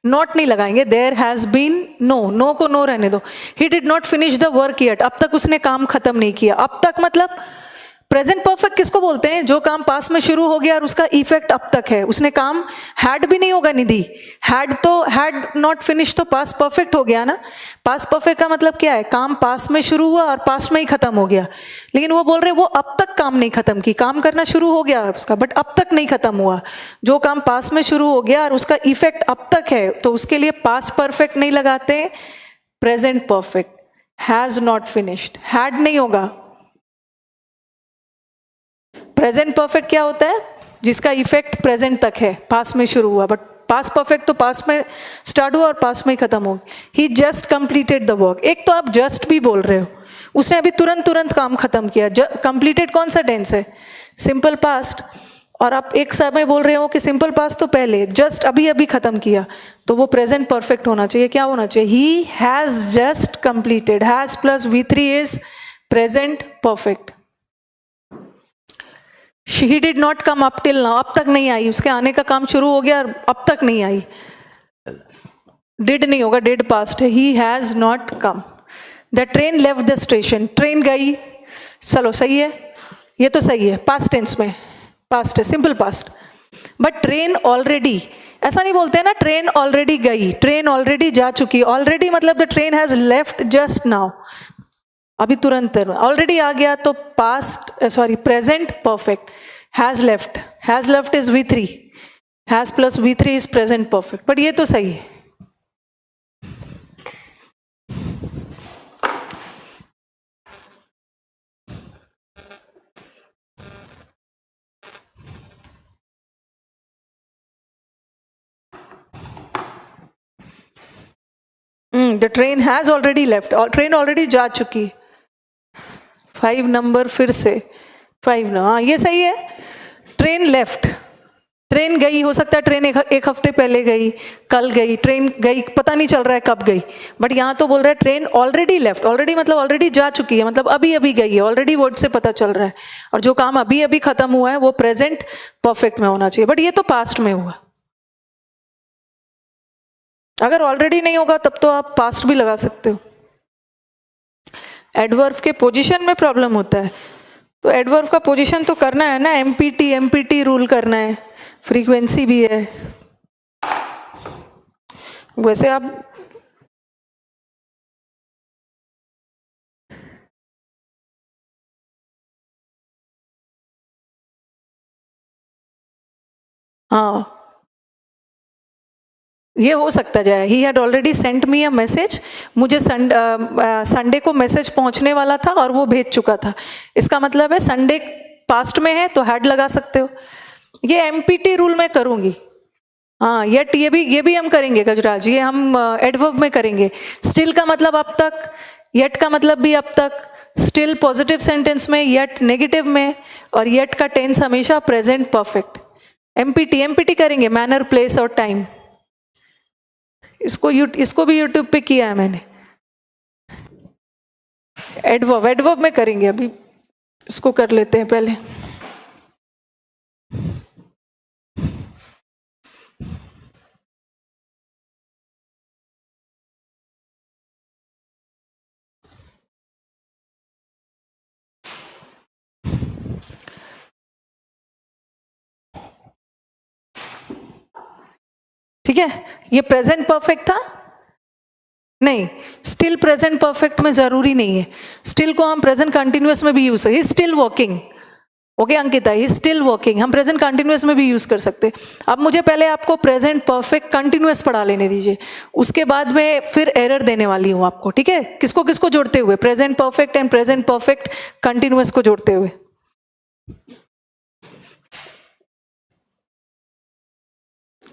not नहीं लगाएंगे. There has been, no, no को नो रहने दो. He did not finish the work yet, अब तक उसने काम खत्म नहीं किया. अब तक मतलब प्रेजेंट परफेक्ट किसको बोलते हैं? जो काम पास में शुरू हो गया और उसका इफेक्ट अब तक है. उसने काम, हैड भी नहीं होगा निधि. हैड तो, हैड नॉट फिनिश तो पास परफेक्ट हो गया ना. पास परफेक्ट का मतलब क्या है? काम पास में शुरू हुआ और पास में ही खत्म हो गया. लेकिन वो बोल रहे वो अब तक काम नहीं खत्म की. काम करना शुरू हो गया उसका, बट अब तक नहीं खत्म हुआ. जो काम पास में शुरू हो गया और उसका इफेक्ट अब तक है, तो उसके लिए पास परफेक्ट नहीं लगाते, present perfect. Has not finished, had नहीं होगा. प्रेजेंट परफेक्ट क्या होता है? जिसका इफेक्ट प्रेजेंट तक है, पास में शुरू हुआ. बट पास परफेक्ट तो पास में स्टार्ट हुआ और पास में ही खत्म हो. ही जस्ट कंप्लीटेड द वर्क. एक तो आप जस्ट भी बोल रहे हो, उसने अभी तुरंत काम खत्म किया. कंप्लीटेड कौन सा टेंस है? Simple past. और आप एक समय बोल रहे हो कि सिंपल पास्ट तो पहले, जस्ट अभी अभी खत्म किया, तो वो प्रेजेंट परफेक्ट होना चाहिए. क्या होना चाहिए? He has just completed. Has plus V3 is present perfect. She did not come up till now, अब तक नहीं आई. उसके आने का काम शुरू हो गया और अब तक नहीं आई. डिड नहीं होगा, डिड पास्ट है. He has not come. The train left the station. Train गई. चलो सही है, ये तो सही है. पास्ट टेंस में, पास्ट है, simple past. But train already, ऐसा नहीं बोलते ना ट्रेन ऑलरेडी गई. ट्रेन ऑलरेडी जा चुकी. ऑलरेडी मतलब the train has left just now, अभी तुरंत. ऑलरेडी आ गया तो past, sorry, present perfect. Has left, has left is V3. Has plus V3 is present perfect. But ये तो सही है. The train has already left, और ट्रेन ऑलरेडी जा चुकी है। 5 नंबर फिर से 5 ना, हाँ ये सही है। ट्रेन लेफ्ट, ट्रेन गई, हो सकता है ट्रेन एक हफ्ते पहले गई, कल गई, ट्रेन गई, पता नहीं चल रहा है कब गई, बट यहाँ तो बोल रहा है ट्रेन ऑलरेडी लेफ्ट। ऑलरेडी मतलब ऑलरेडी जा चुकी है, मतलब अभी अभी गई है, ऑलरेडी वर्ड से पता चल रहा है। और जो काम अभी अभी खत्म हुआ है वो प्रेजेंट परफेक्ट में होना चाहिए, बट ये तो पास्ट में हुआ। अगर ऑलरेडी नहीं होगा तब तो आप पास्ट भी लगा सकते हो। एडवर्ब के पोजीशन में प्रॉब्लम होता है, तो एडवर्ब का पोजीशन तो करना है ना, एमपीटी रूल करना है, फ्रीक्वेंसी भी है। वैसे आप हाँ ये हो सकता जाए। He had already sent me a message, मुझे संडे को मैसेज पहुंचने वाला था और वो भेज चुका था। इसका मतलब है संडे पास्ट में है तो हैड लगा सकते हो। ये एमपीटी रूल में करूंगी। हाँ येट, ये भी हम करेंगे गजराज, ये हम एडवर्ब में करेंगे। स्टिल का मतलब अब तक, येट का मतलब भी अब तक, स्टिल पॉजिटिव सेंटेंस में, येट नेगेटिव में, और येट का टेंस हमेशा प्रेजेंट परफेक्ट। एमपीटी करेंगे, मैनर प्लेस और टाइम। इसको भी यूट्यूब पे किया है मैंने। एडवर्ब में करेंगे, अभी इसको कर लेते हैं पहले। ठीक है, ये प्रेजेंट परफेक्ट था नहीं, स्टिल प्रेजेंट परफेक्ट में जरूरी नहीं है। स्टिल को हम प्रेजेंट कंटिन्यूअस में भी यूज करें, still working. Okay Ankita, he still working हम प्रेजेंट कंटिन्यूअस में भी यूज कर सकते। अब मुझे पहले आपको प्रेजेंट परफेक्ट कंटिन्यूअस पढ़ा लेने दीजिए, उसके बाद में फिर एरर देने वाली हूं आपको। ठीक है, किसको किसको जोड़ते हुए, present perfect and present perfect continuous को जोड़ते हुए।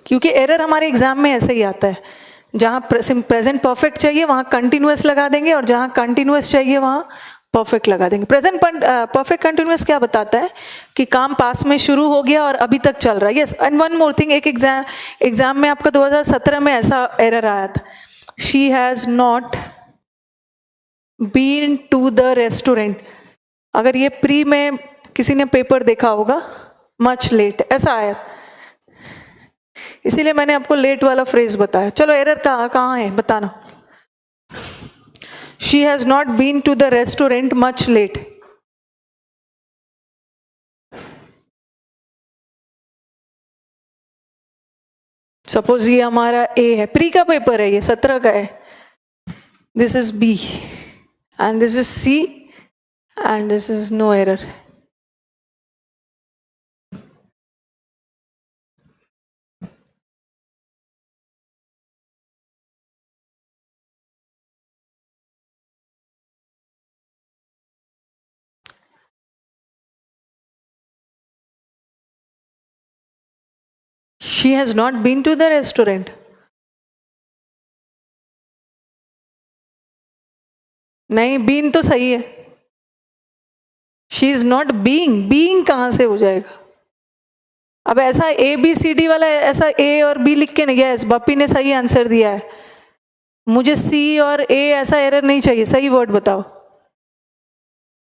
क्योंकि एरर हमारे एग्जाम में ऐसे ही आता है, जहां प्रेजेंट परफेक्ट चाहिए वहां कंटिन्यूअस लगा देंगे, और जहां कंटिन्यूअस चाहिए वहां परफेक्ट लगा देंगे। प्रेजेंट परफेक्ट कंटिन्यूअस क्या बताता है कि काम पास में शुरू हो गया और अभी तक चल रहा है। Yes, and one more thing, एक एग्जाम में आपका 2017 में ऐसा एरर आया था, she has not been to the restaurant. अगर ये प्री में किसी ने पेपर देखा होगा, मच लेट ऐसा आया, इसीलिए मैंने आपको लेट वाला फ्रेज बताया। चलो एरर कहाँ है बताना। She has not been to the restaurant much late. Suppose ये हमारा ए है, प्री का पेपर है, ये 17 का है, this is B and this is C and this is no error. She has not been to the restaurant. नहीं, बीन तो सही है। She is not being, being कहां से हो जाएगा? अब ऐसा ए बी सी डी वाला, ऐसा ए और बी लिख के नहीं गया, बप्पी ने सही आंसर दिया है। मुझे सी और ए ऐसा एरर नहीं चाहिए, सही वर्ड बताओ।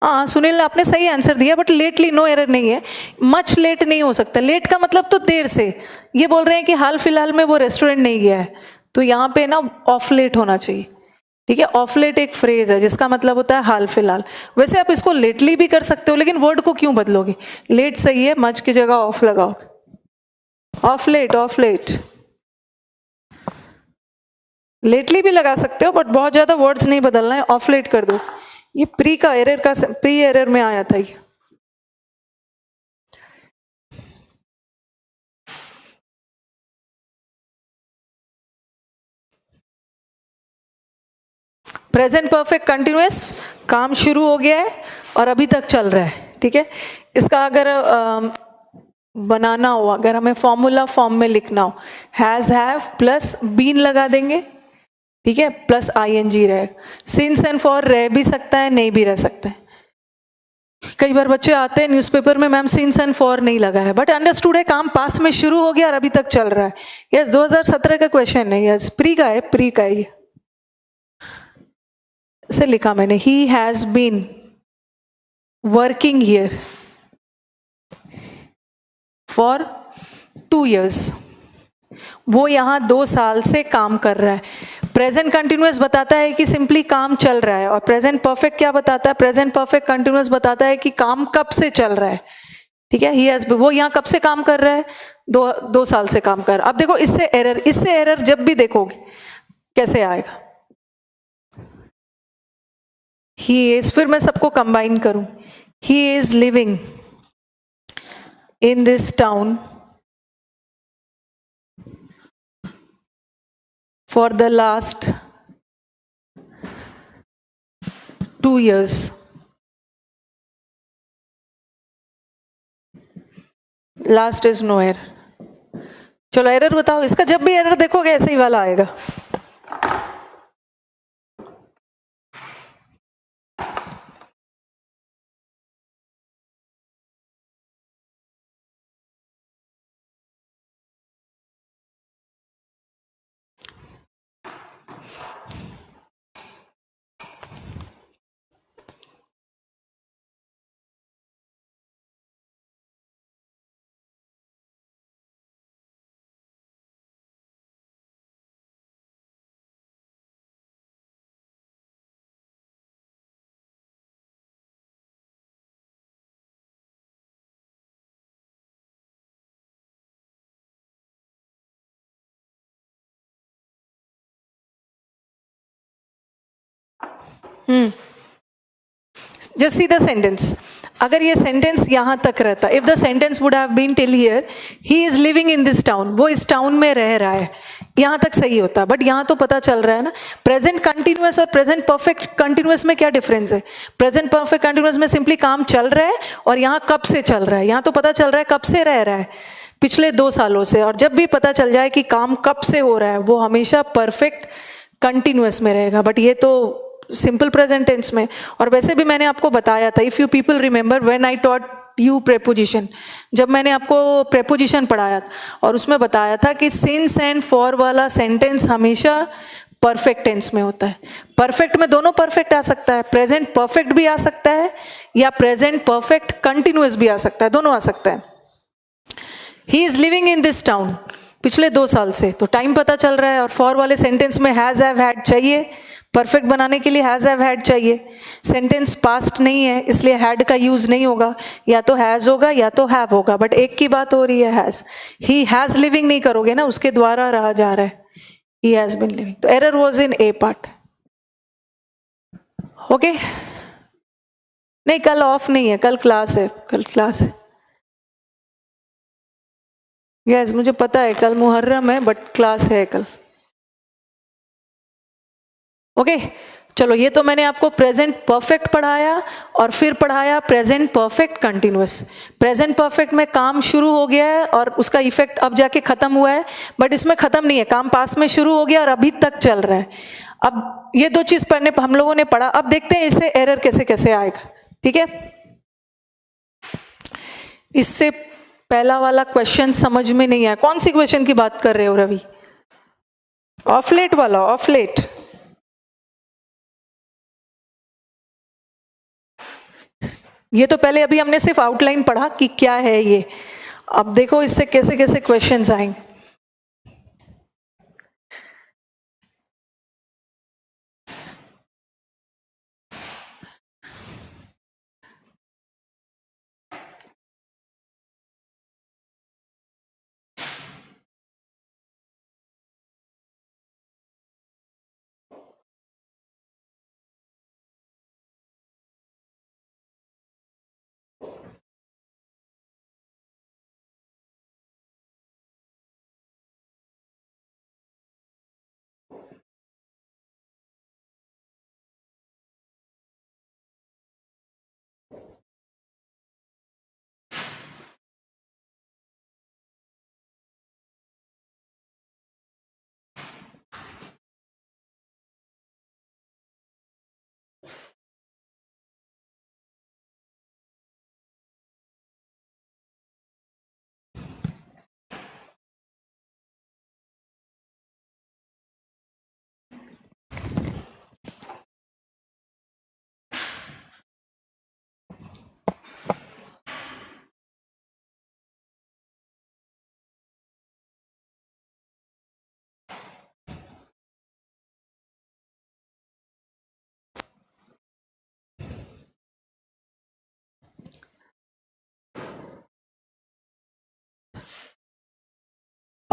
हाँ सुनील आपने सही आंसर दिया, बट लेटली नो एरर नहीं है। मच लेट नहीं हो सकता, लेट का मतलब तो देर से। ये बोल रहे हैं कि हाल फिलहाल में वो रेस्टोरेंट नहीं गया है, तो यहाँ पे ना ऑफ लेट होना चाहिए। ठीक है, ऑफ लेट एक फ्रेज है जिसका मतलब होता है हाल फिलहाल। वैसे आप इसको लेटली भी कर सकते हो, लेकिन वर्ड को क्यों बदलोगे? लेट सही है, मच की जगह ऑफ लगाओ। Of late, of late, lately भी लगा सकते हो, बट बहुत ज्यादा वर्ड्स नहीं बदलना है, ऑफ लेट कर दो। ये प्री का एरर का, प्री एरर में आया था ये। प्रेजेंट परफेक्ट कंटिन्यूअस, काम शुरू हो गया है और अभी तक चल रहा है। ठीक है, इसका अगर बनाना हो, अगर हमें फॉर्मूला फॉर्म में लिखना हो, हैज हैव प्लस बीन लगा देंगे, ठीक है, प्लस आईएनजी रहेगा। सिंस एंड फॉर रह भी सकता है, नहीं भी रह सकता है। कई बार बच्चे आते हैं न्यूज़पेपर में, मैम सिंस एंड फॉर नहीं लगा है, बट अंडरस्टूड है, काम पास में शुरू हो गया और अभी तक चल रहा है। यस, 2017 का क्वेश्चन है, यस प्री का है, प्री का है। से लिखा मैंने, he has been working here for 2 years, वो यहाँ 2 साल से काम कर रहा है। प्रेजेंट कंटिन्यूअस बताता है कि सिंपली काम चल रहा है, और प्रेजेंट परफेक्ट क्या बताता है? प्रेजेंट परफेक्ट कंटिन्यूअस बताता है कि काम कब से चल रहा है। ठीक है, ही हैज, वो यहाँ कब से काम कर रहा है? 2 साल से काम कर रहा है। अब देखो इससे एरर जब भी देखोगे कैसे आएगा? ही इज, फिर मैं सबको कंबाइन करूं, ही is living in this town for the last 2 years. Last is no error. चलो एरर बताओ, इसका जब भी एरर देखोगे ऐसे ही वाला आएगा। Just see the sentence. अगर ये सेंटेंस यहाँ तक रहता, if the sentence would have been till here, he is living in this town, वो इस टाउन में रह रहा है, यहाँ तक सही होता। बट यहाँ तो पता चल रहा है ना, प्रेजेंट कंटिन्यूअस और प्रेजेंट परफेक्ट कंटिन्यूअस में क्या डिफरेंस है? प्रेजेंट परफेक्ट कंटिन्यूअस में सिंपली काम चल रहा है, और यहाँ कब से चल रहा है, यहाँ तो पता चल रहा है कब से रह रहा है, पिछले 2 सालों से। और जब भी पता चल जाए कि काम कब से हो रहा है, वो हमेशा परफेक्ट कंटिन्यूअस में रहेगा। बट ये तो सिंपल प्रेजेंट टेंस में। और वैसे भी मैंने आपको बताया था, if you people remember when I taught you preposition, जब मैंने आपको प्रेपोजिशन पढ़ाया था और उसमें बताया था कि सिंस एंड फॉर वाला सेंटेंस हमेशा परफेक्ट टेंस में होता है। परफेक्ट में दोनों परफेक्ट आ सकता है, प्रेजेंट परफेक्ट भी आ सकता है या प्रेजेंट परफेक्ट कंटिन्यूअस भी आ सकता है, दोनों आ सकता है। ही is living in this town, पिछले 2 साल से, तो टाइम पता चल रहा है। और फॉर वाले सेंटेंस में हैज हैव हैड चाहिए, परफेक्ट बनाने के लिए हैज हैव हैड चाहिए। सेंटेंस पास्ट नहीं है, इसलिए हैड का यूज नहीं होगा, या तो हैज होगा या तो हैव होगा। बट एक की बात हो रही है, हैज। ही हैज लिविंग नहीं करोगे ना, उसके द्वारा रहा जा रहा है, ही हैज बीन लिविंग। तो error was in A part. Okay, नहीं कल ऑफ नहीं है, कल क्लास है, कल क्लास है। यस मुझे पता है कल मुहर्रम है, बट क्लास है कल। ओके चलो, ये तो मैंने आपको प्रेजेंट परफेक्ट पढ़ाया और फिर पढ़ाया present perfect continuous. Present perfect में काम शुरू हो गया है और उसका इफेक्ट अब जाके खत्म हुआ है, बट इसमें खत्म नहीं है, काम पास में शुरू हो गया और अभी तक चल रहा है। अब ये 2 चीज पढ़ने हम लोगों ने पढ़ा, अब देखते हैं इससे एरर कैसे कैसे आएगा। ठीक है, इससे पहला वाला क्वेश्चन समझ में नहीं आया। कौन सी क्वेश्चन की बात कर रहे हो रवि? ऑफ लेट वाला, ऑफ लेट। ये तो पहले अभी हमने सिर्फ आउटलाइन पढ़ा कि क्या है ये, अब देखो इससे कैसे कैसे क्वेश्चंस आएंगे।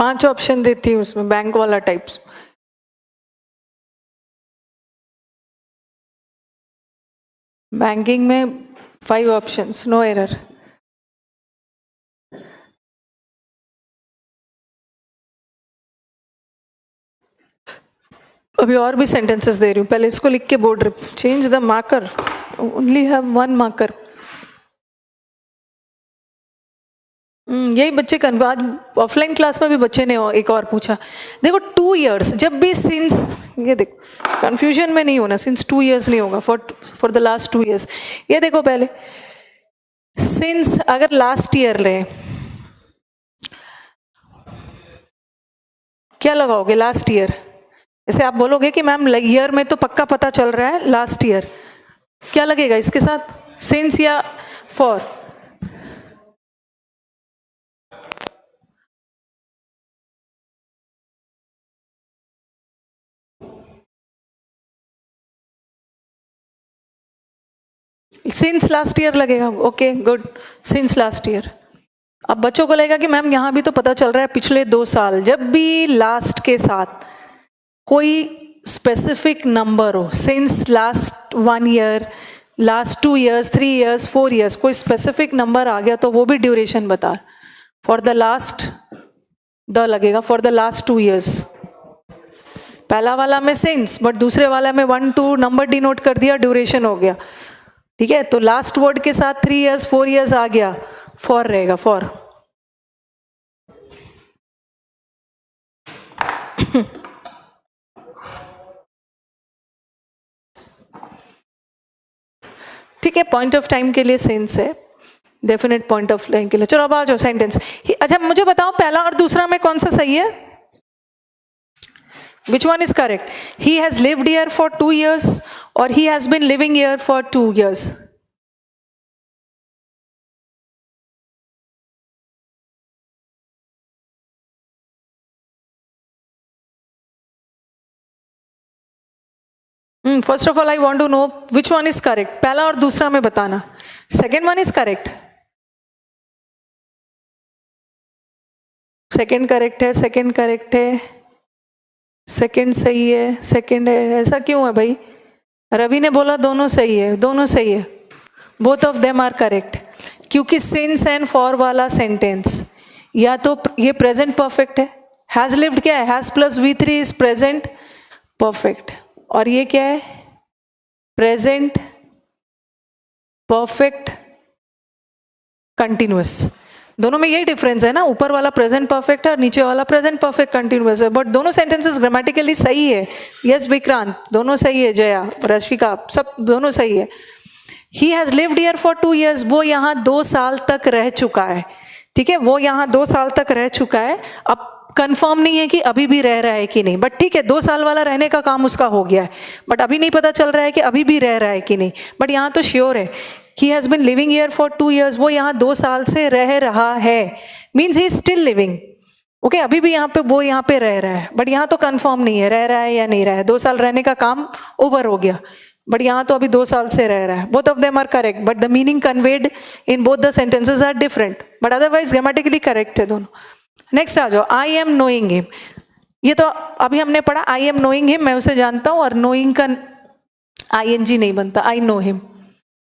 5 ऑप्शन देती हूँ उसमें, बैंक वाला टाइप्स। बैंकिंग में 5 ऑप्शंस, नो एरर। अभी और भी सेंटेंसेस दे रही हूँ, पहले इसको लिख के board change the marker, only have 1 marker. यही बच्चे आज ऑफलाइन क्लास में भी बच्चे ने एक और पूछा, देखो 2 इयर्स, जब भी सिंस, ये देखो कंफ्यूजन में नहीं होना, सिंस 2 इयर्स नहीं होगा, फॉर द लास्ट 2 इयर्स। ये देखो पहले सिंस अगर लास्ट ईयर रहे, क्या लगाओगे लास्ट ईयर? जैसे आप बोलोगे कि मैम ईयर में तो पक्का पता चल रहा है लास्ट ईयर, क्या लगेगा इसके साथ, सिंस या फॉर? सिंस लास्ट ईयर लगेगा, okay good, since last year. अब बच्चों को लगेगा कि मैम यहां भी तो पता चल रहा है पिछले 2 साल, जब भी लास्ट के साथ कोई स्पेसिफिक नंबर हो, since last 1 year, last 2 years, 3 years, 4 years, कोई स्पेसिफिक नंबर आ गया तो वो भी ड्यूरेशन बता। फॉर द लास्ट द लगेगा, फॉर द लास्ट 2 इयर्स। पहला वाला में सिंस, बट दूसरे वाला में 1 2 नंबर डिनोट कर दिया, ड्यूरेशन हो गया, ठीक है। तो लास्ट वर्ड के साथ 3 इयर्स 4 इयर्स आ गया, फॉर रहेगा, फॉर। ठीक है, पॉइंट ऑफ टाइम के लिए सिंस है, डेफिनेट पॉइंट ऑफ टाइम के लिए। चलो अब आ जाओ सेंटेंस। अच्छा मुझे बताओ पहला और दूसरा में कौन सा सही है? Which one is correct? He has lived here for 2 years or he has been living here for 2 years? First of all, I want to know which one is correct. पहला और दूसरा में बताना. Second one is correct. Second correct है, second correct है, second सही है, second है, ऐसा क्यों है भाई? रवि ने बोला दोनों सही है, दोनों सही है. Both of them are correct. क्योंकि since and for वाला sentence या तो ये present perfect है, has lived क्या है? Has plus V3 is present perfect. और ये क्या है? Present perfect continuous. दोनों में यही डिफरेंस है ना, ऊपर वाला प्रेजेंट परफेक्ट है और नीचे वाला प्रेजेंट परफेक्ट कंटिन्यूअस है, बट दोनों सेंटेंसेस ग्रामेटिकली सही है. यस विक्रांत, दोनों सही है. जया, रश्मिका, सब दोनों सही है. He has lived here for 2 years, वो यहाँ 2 साल तक रह चुका है. ठीक है, वो यहाँ 2 साल तक रह चुका है. अब कंफर्म नहीं है कि अभी भी रह रहा है कि नहीं, बट ठीक है 2 साल वाला रहने का काम उसका हो गया है, बट अभी नहीं पता चल रहा है कि अभी भी रह रहा है कि नहीं. बट यहाँ तो श्योर है he has been living here for 2 years, वो यहाँ 2 साल से रह रहा है, means he is still living. Okay, अभी भी यहाँ पे वो यहाँ पे रह रहा है, बट यहाँ तो कंफर्म नहीं है रह रहा है या नहीं रहा है. 2 साल रहने का काम ओवर हो गया, बट यहाँ तो अभी 2 साल से रह रहा है. Both of them are correct, but the meaning conveyed in both the sentences are different, but otherwise grammatically correct है दोनों. नेक्स्ट आ जाओ, आई एम नोइंग हिम. ये तो अभी हमने पढ़ा, आई एम नोइंग हिम, मैं उसे जानता हूं, और नोइंग का ING नहीं बनता, आई नो हिम.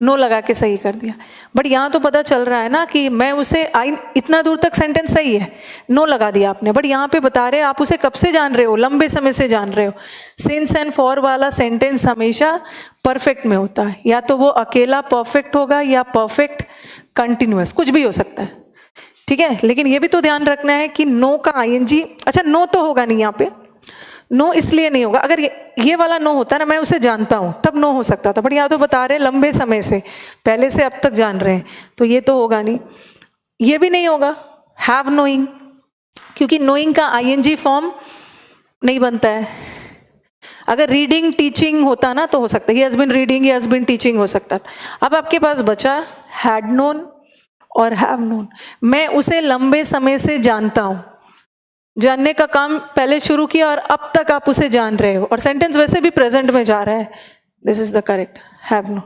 नो लगा के सही कर दिया. बट यहाँ तो पता चल रहा है ना कि मैं उसे, आई, इतना दूर तक सेंटेंस सही है, नो लगा दिया आपने, बट यहाँ पे बता रहे आप उसे कब से जान रहे हो, लंबे समय से जान रहे हो. सिंस एंड फॉर वाला सेंटेंस हमेशा परफेक्ट में होता है, या तो वो अकेला परफेक्ट होगा या परफेक्ट कंटिन्यूअस, कुछ भी हो सकता है. ठीक है, लेकिन ये भी तो ध्यान रखना है कि नो का ING, अच्छा नो तो होगा नहीं यहाँ पे, नो इसलिए नहीं होगा. अगर ये वाला नो होता ना, मैं उसे जानता हूं, तब नो हो सकता था, बट यहाँ तो बता रहे लंबे समय से, पहले से अब तक जान रहे हैं, तो ये तो होगा नहीं. ये भी नहीं होगा हैव नोइंग, क्योंकि नोइंग का ING फॉर्म नहीं बनता है. अगर रीडिंग टीचिंग होता ना तो हो सकता है, he has been reading, he has been teaching हो सकता था. अब आपके पास बचा हैड नोन और हैव नोन. मैं उसे लंबे समय से जानता हूं, जानने का काम पहले शुरू किया और अब तक आप उसे जान रहे हो, और सेंटेंस वैसे भी प्रेजेंट में जा रहा है. This is the correct have known.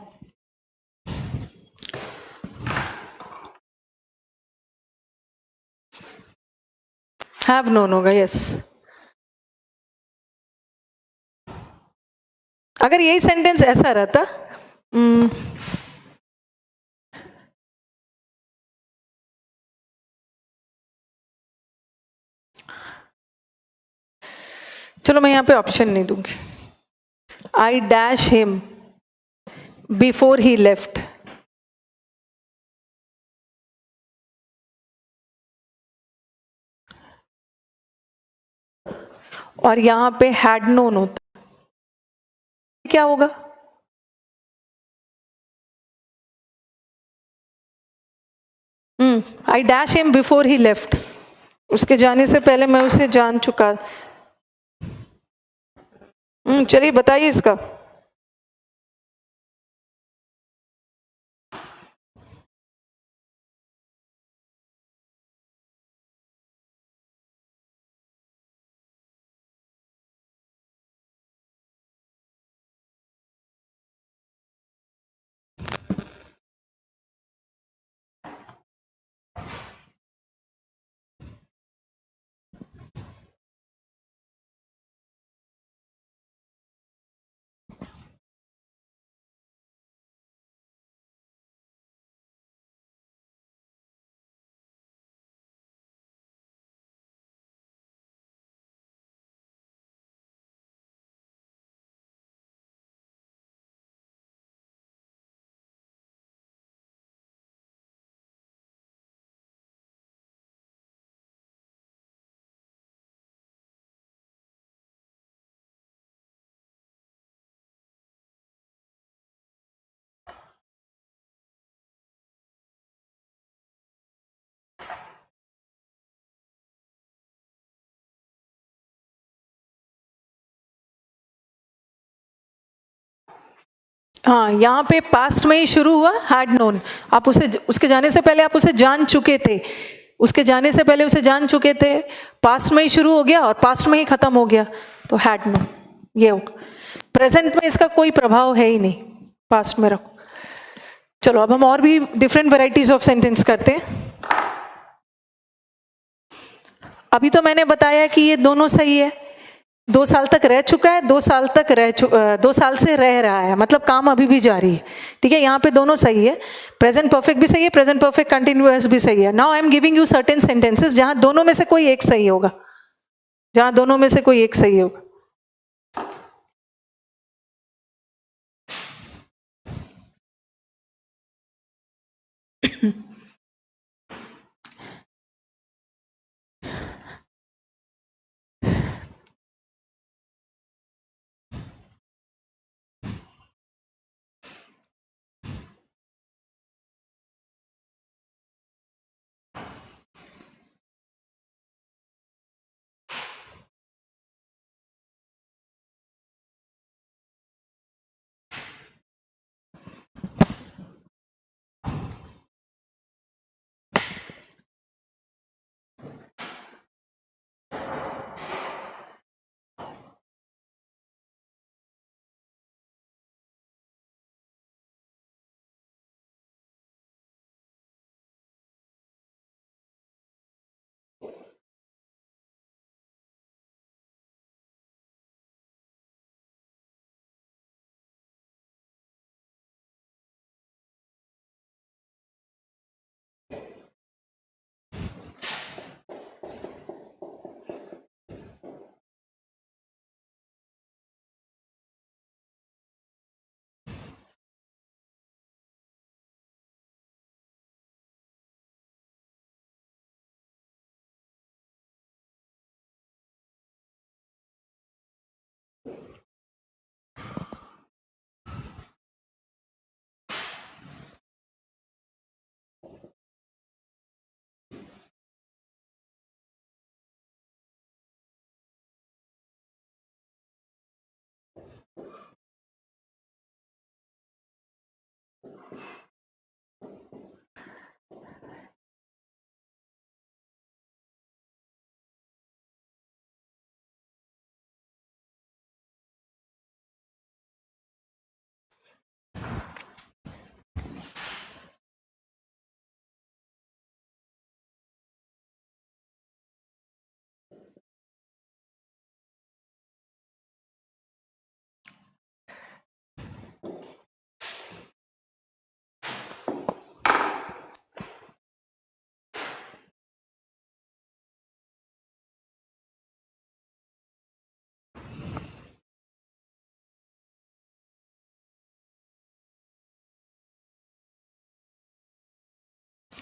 Have known होगा, यस। अगर यही सेंटेंस ऐसा रहता, चलो मैं यहां पे ऑप्शन नहीं दूंगी। I dash him before he left, और यहां पे हैड नोन होता, क्या होगा? I dash him before he left, उसके जाने से पहले मैं उसे जान चुका। चलिए बताइए इसका। हाँ, यहाँ पे पास्ट में ही शुरू हुआ, हैड नोन। आप उसे, उसके जाने से पहले आप उसे जान चुके थे, उसके जाने से पहले उसे जान चुके थे, पास्ट में ही शुरू हो गया और पास्ट में ही खत्म हो गया, तो हैड नोन ये होगा। प्रेजेंट में इसका कोई प्रभाव है ही नहीं, पास्ट में रखो। चलो अब हम और भी डिफरेंट वेराइटीज ऑफ सेंटेंस करते हैं। अभी तो मैंने बताया कि ये दोनों सही है, 2 साल तक रह चुका है, 2 साल तक 2 साल से रह रहा है, मतलब काम अभी भी जारी है, ठीक है। यहाँ पे दोनों सही है, प्रेजेंट परफेक्ट भी सही है, प्रेजेंट परफेक्ट कंटिन्यूअस भी सही है। Now I am giving you certain sentences जहां दोनों में से कोई एक सही होगा, जहां दोनों में से कोई एक सही होगा।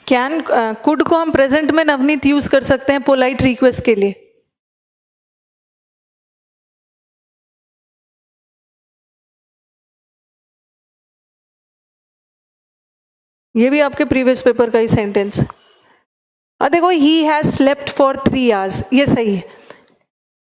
कैन कुड को हम प्रेजेंट में नवनीत यूज कर सकते हैं पोलाइट रिक्वेस्ट के लिए। ये भी आपके प्रीवियस पेपर का ही सेंटेंस। देखो, ही हैज स्लेप्ट फॉर 3 आवर्स, ये सही है।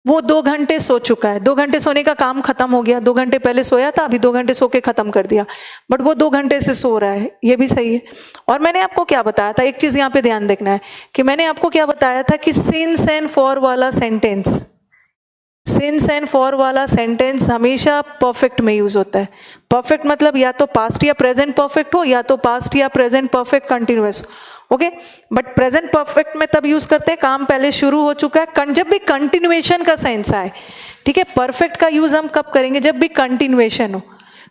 वो 2 घंटे सो चुका है, 2 घंटे सोने का काम खत्म हो गया। 2 घंटे पहले सोया था, अभी 2 घंटे सो के खत्म कर दिया, बट वो 2 घंटे से सो रहा है, ये भी सही है। और मैंने आपको क्या बताया था, एक चीज यहाँ पे ध्यान देखना है कि मैंने आपको क्या बताया था कि सिंस एंड फॉर वाला सेंटेंस, सिंस एंड फॉर वाला सेंटेंस हमेशा परफेक्ट में यूज होता है। परफेक्ट मतलब या तो पास्ट या प्रेजेंट परफेक्ट हो, या तो पास्ट या present perfect continuous, okay. But present perfect में तब यूज करते हैं काम पहले शुरू हो चुका है, जब भी कंटिन्यूएशन का सेंस आए, ठीक है। परफेक्ट का यूज हम कब करेंगे, जब भी कंटिन्यूएशन हो।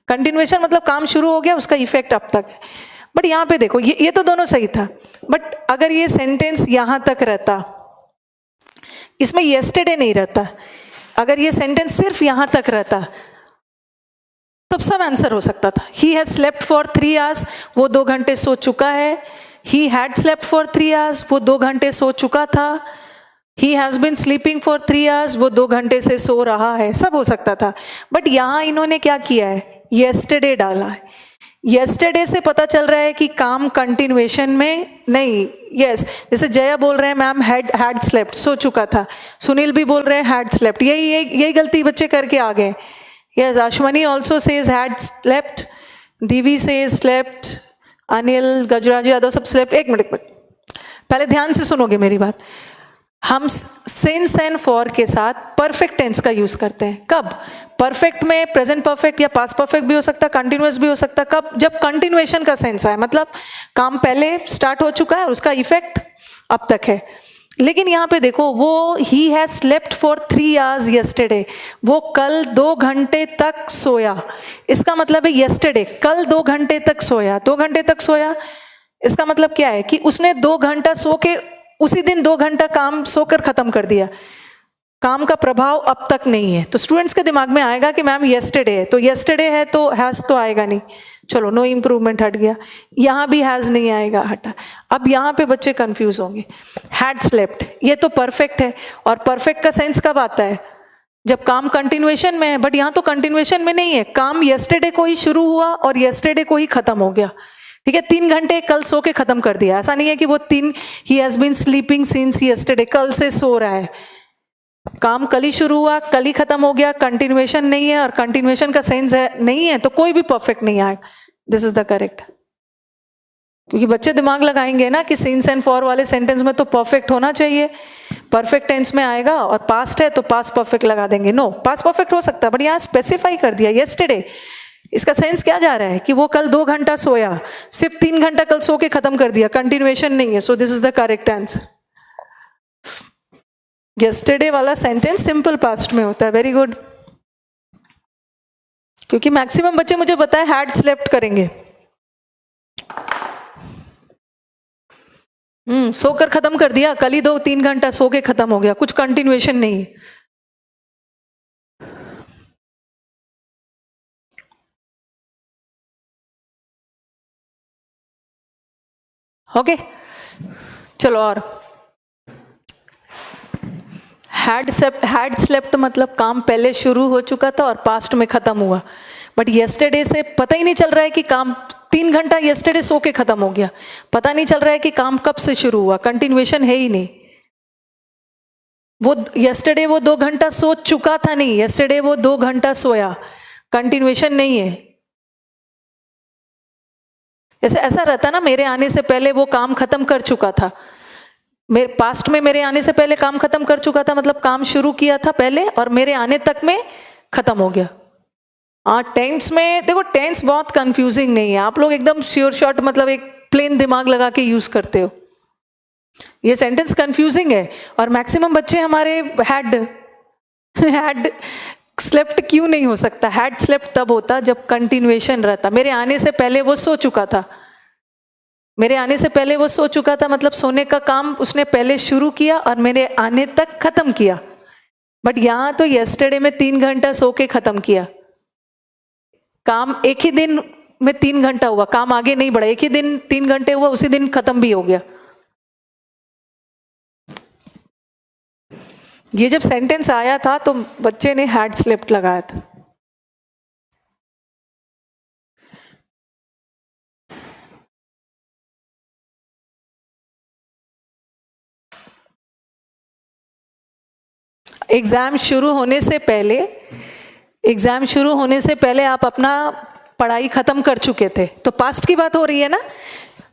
कंटिन्यूएशन मतलब काम शुरू हो गया, उसका इफेक्ट अब तक है। बट यहाँ पे देखो, ये तो दोनों सही था, बट अगर ये सेंटेंस यहां तक रहता, इसमें येस्टरडे नहीं रहता, अगर ये सेंटेंस सिर्फ यहां तक रहता तब सब आंसर हो सकता था। He has slept for 3 hours, वो 2 घंटे सो चुका है। He had slept for 3 hours, वो 2 घंटे सो चुका था। He has been sleeping for 3 hours, वो 2 घंटे से सो रहा है, सब हो सकता था। बट यहां इन्होंने क्या किया है, येस्टरडे डाला है। येस्टरडे से पता चल रहा है कि काम कंटिन्यूएशन में नहीं। यस, जैसे जया बोल रहे हैं मैम हैड स्लेप्ट, सो चुका था। सुनील भी बोल रहे हैं हैड स्लेप्ट, यही गलती बच्चे करके आ गए। Yes, Ashwani also says had slept, Divi says slept, Anil, Gajraj Yadav सब स्लेप्ट। एक मिनट पहले ध्यान से सुनोगे मेरी बात। हम सिंस एंड फॉर के साथ परफेक्ट टेंस का यूज करते हैं। कब? परफेक्ट में प्रेजेंट परफेक्ट या पास्ट परफेक्ट भी हो सकता है, कंटिन्यूअस भी हो सकता है। कब? जब कंटिन्यूएशन का सेंस आए, मतलब काम पहले स्टार्ट हो चुका है और उसका इफेक्ट अब तक है। लेकिन यहाँ पे देखो, वो he has slept for 3 hours yesterday, वो कल 2 घंटे तक सोया। इसका मतलब है येस्टरडे, कल 2 घंटे तक सोया। 2 घंटे तक सोया, इसका मतलब क्या है कि उसने 2 घंटा सो के उसी दिन 2 घंटा काम सोकर खत्म कर दिया। काम का प्रभाव अब तक नहीं है। तो स्टूडेंट्स के दिमाग में आएगा कि मैम येस्टरडे है, तो येस्टरडे है तो हैज तो आएगा नहीं। चलो, नो इम्प्रूवमेंट, हट गया। यहां भी हैज नहीं आएगा, हटा। अब यहां पे बच्चे कंफ्यूज होंगे। हैड स्लेप्ट, ये तो परफेक्ट है, और परफेक्ट का सेंस कब आता है, जब काम कंटिन्यूएशन में है। बट यहां तो कंटिन्यूएशन में नहीं है, काम येस्टरडे को ही शुरू हुआ और येस्टरडे को ही खत्म हो गया, ठीक है। 3 घंटे कल सो के खत्म कर दिया। ऐसा नहीं है कि वो he has been sleeping since yesterday, कल से सो रहा है। काम कल ही शुरू हुआ, कल ही खत्म हो गया, कंटिन्यूएशन नहीं है, और कंटिन्यूएशन का सेंस है नहीं है, तो कोई भी परफेक्ट नहीं आएगा। This is the correct. क्योंकि बच्चे दिमाग लगाएंगे ना कि सिंस एंड फॉर वाले सेंटेंस में तो परफेक्ट होना चाहिए, परफेक्ट टेंस में आएगा, और पास्ट है तो पास्ट परफेक्ट लगा देंगे। नो, पास्ट परफेक्ट हो सकता है, बट यहाँ स्पेसिफाई कर दिया येस्टरडे। इसका सेंस क्या जा रहा है कि वो कल 2 घंटा सोया, सिर्फ 3 घंटा कल सो के खत्म कर दिया, कंटिन्यूएशन नहीं है। So this is the correct answer. Yesterday वाला सेंटेंस सिंपल पास्ट में होता है। Very good. क्योंकि मैक्सिमम बच्चे मुझे पता है हैड स्लेप्ट करेंगे। सोकर खत्म कर दिया, कल ही 2-3 घंटा सो के खत्म हो गया, कुछ कंटिन्यूएशन नहीं। ओके, चलो। और हैड स्लेप्ट मतलब काम पहले शुरू हो चुका था और पास्ट में खत्म हुआ। बट येस्टरडे से पता ही नहीं चल रहा है कि काम 3 घंटा येस्टरडे सो के खत्म हो गया, पता नहीं चल रहा है कि काम कब से शुरू हुआ, कंटिन्यूएशन है ही नहीं। वो येस्टरडे वो 2 घंटा सो चुका था, नहीं, येस्टरडे वो 2 घंटा सोया, कंटिन्यूएशन नहीं है। जैसे ऐसा रहता ना, मेरे आने से पहले वो काम खत्म कर चुका था, मेरे पास्ट में मेरे आने से पहले काम खत्म कर चुका था, मतलब काम शुरू किया था पहले और मेरे आने तक में खत्म हो गया। हाँ, टेंस में देखो, टेंस बहुत कंफ्यूजिंग नहीं है, आप लोग एकदम श्योर शॉट, मतलब एक प्लेन दिमाग लगा के यूज करते हो। ये सेंटेंस कंफ्यूजिंग है, और मैक्सिमम बच्चे हमारे हैड स्लेप्ट क्यों नहीं हो सकता? हैड स्लेप्ट तब होता जब कंटिन्यूएशन रहता। मेरे आने से पहले वो सो चुका था, मेरे आने से पहले वो सो चुका था, मतलब सोने का काम उसने पहले शुरू किया और मेरे आने तक खत्म किया। बट यहां तो यस्टरडे में 3 घंटा सो के खत्म किया काम, एक ही दिन में 3 घंटा हुआ, काम आगे नहीं बढ़ा, एक ही दिन 3 घंटे हुआ, उसी दिन खत्म भी हो गया। ये जब सेंटेंस आया था तो बच्चे ने हैड स्लेप्ट लगाया था। एग्जाम शुरू होने से पहले, एग्जाम शुरू होने से पहले आप अपना पढ़ाई खत्म कर चुके थे, तो पास्ट की बात हो रही है ना।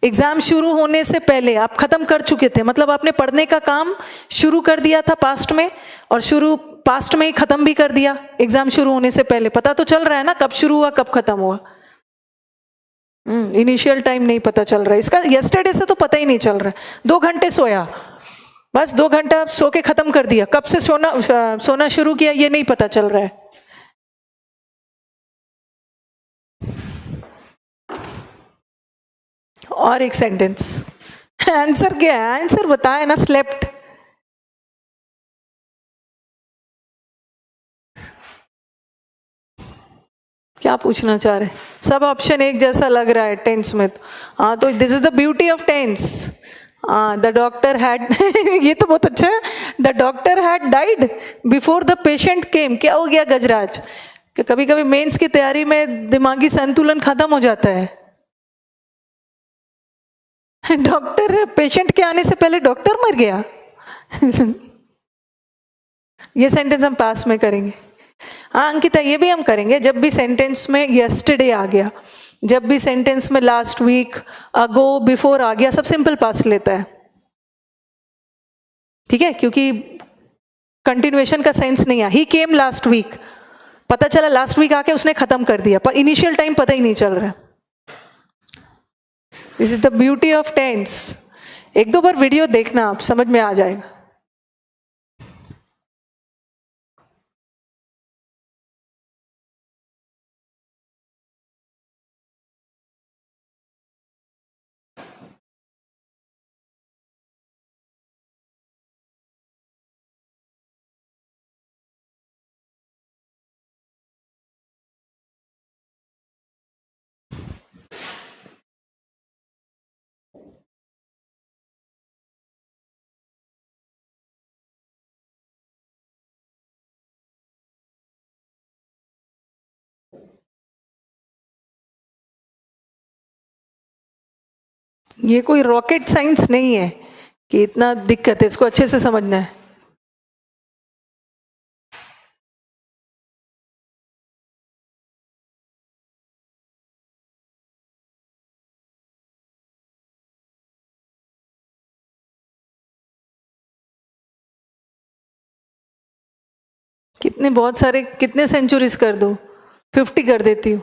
एग्जाम शुरू होने से पहले आप खत्म कर चुके थे, मतलब आपने पढ़ने का काम शुरू कर दिया था पास्ट में, और शुरू पास्ट में ही खत्म भी कर दिया एग्जाम शुरू होने से पहले। पता तो चल रहा है ना कब शुरू हुआ कब खत्म हुआ। इनिशियल टाइम नहीं पता चल रहा है इसका। यस्टरडे से तो पता ही नहीं चल रहा है। 2 घंटे सोया, बस 2 घंटा सो के खत्म कर दिया, कब से सोना शुरू किया ये नहीं पता चल रहा है। और एक सेंटेंस, आंसर क्या है? आंसर बताए ना, स्लेप्ट। क्या पूछना चाह रहे? सब ऑप्शन एक जैसा लग रहा है टेंस में। हाँ, तो this is the beauty of tense. The doctor had ये तो बहुत अच्छा है। The doctor had died before the patient came. क्या हो गया गजराज? कि कभी कभी मेंस की तैयारी में दिमागी संतुलन खत्म हो जाता है। डॉक्टर, पेशेंट के आने से पहले डॉक्टर मर गया। ये सेंटेंस हम पास में करेंगे। हाँ अंकिता, ये भी हम करेंगे। जब भी सेंटेंस में यस्टरडे आ गया, जब भी सेंटेंस में लास्ट वीक, अगो, बिफोर आ गया, सब सिंपल पास्ट लेता है, ठीक है, क्योंकि कंटिन्यूएशन का सेंस नहीं है। ही केम लास्ट वीक, पता चला लास्ट वीक आके उसने खत्म कर दिया, पर इनिशियल टाइम पता ही नहीं चल रहा। This is the beauty of tense. 1-2 बार वीडियो देखना, आप समझ में आ जाएगा। ये कोई रॉकेट साइंस नहीं है कि इतना दिक्कत है, इसको अच्छे से समझना है। कितने बहुत सारे, कितने सेंचुरीज कर दूं? 50 कर देती हूँ।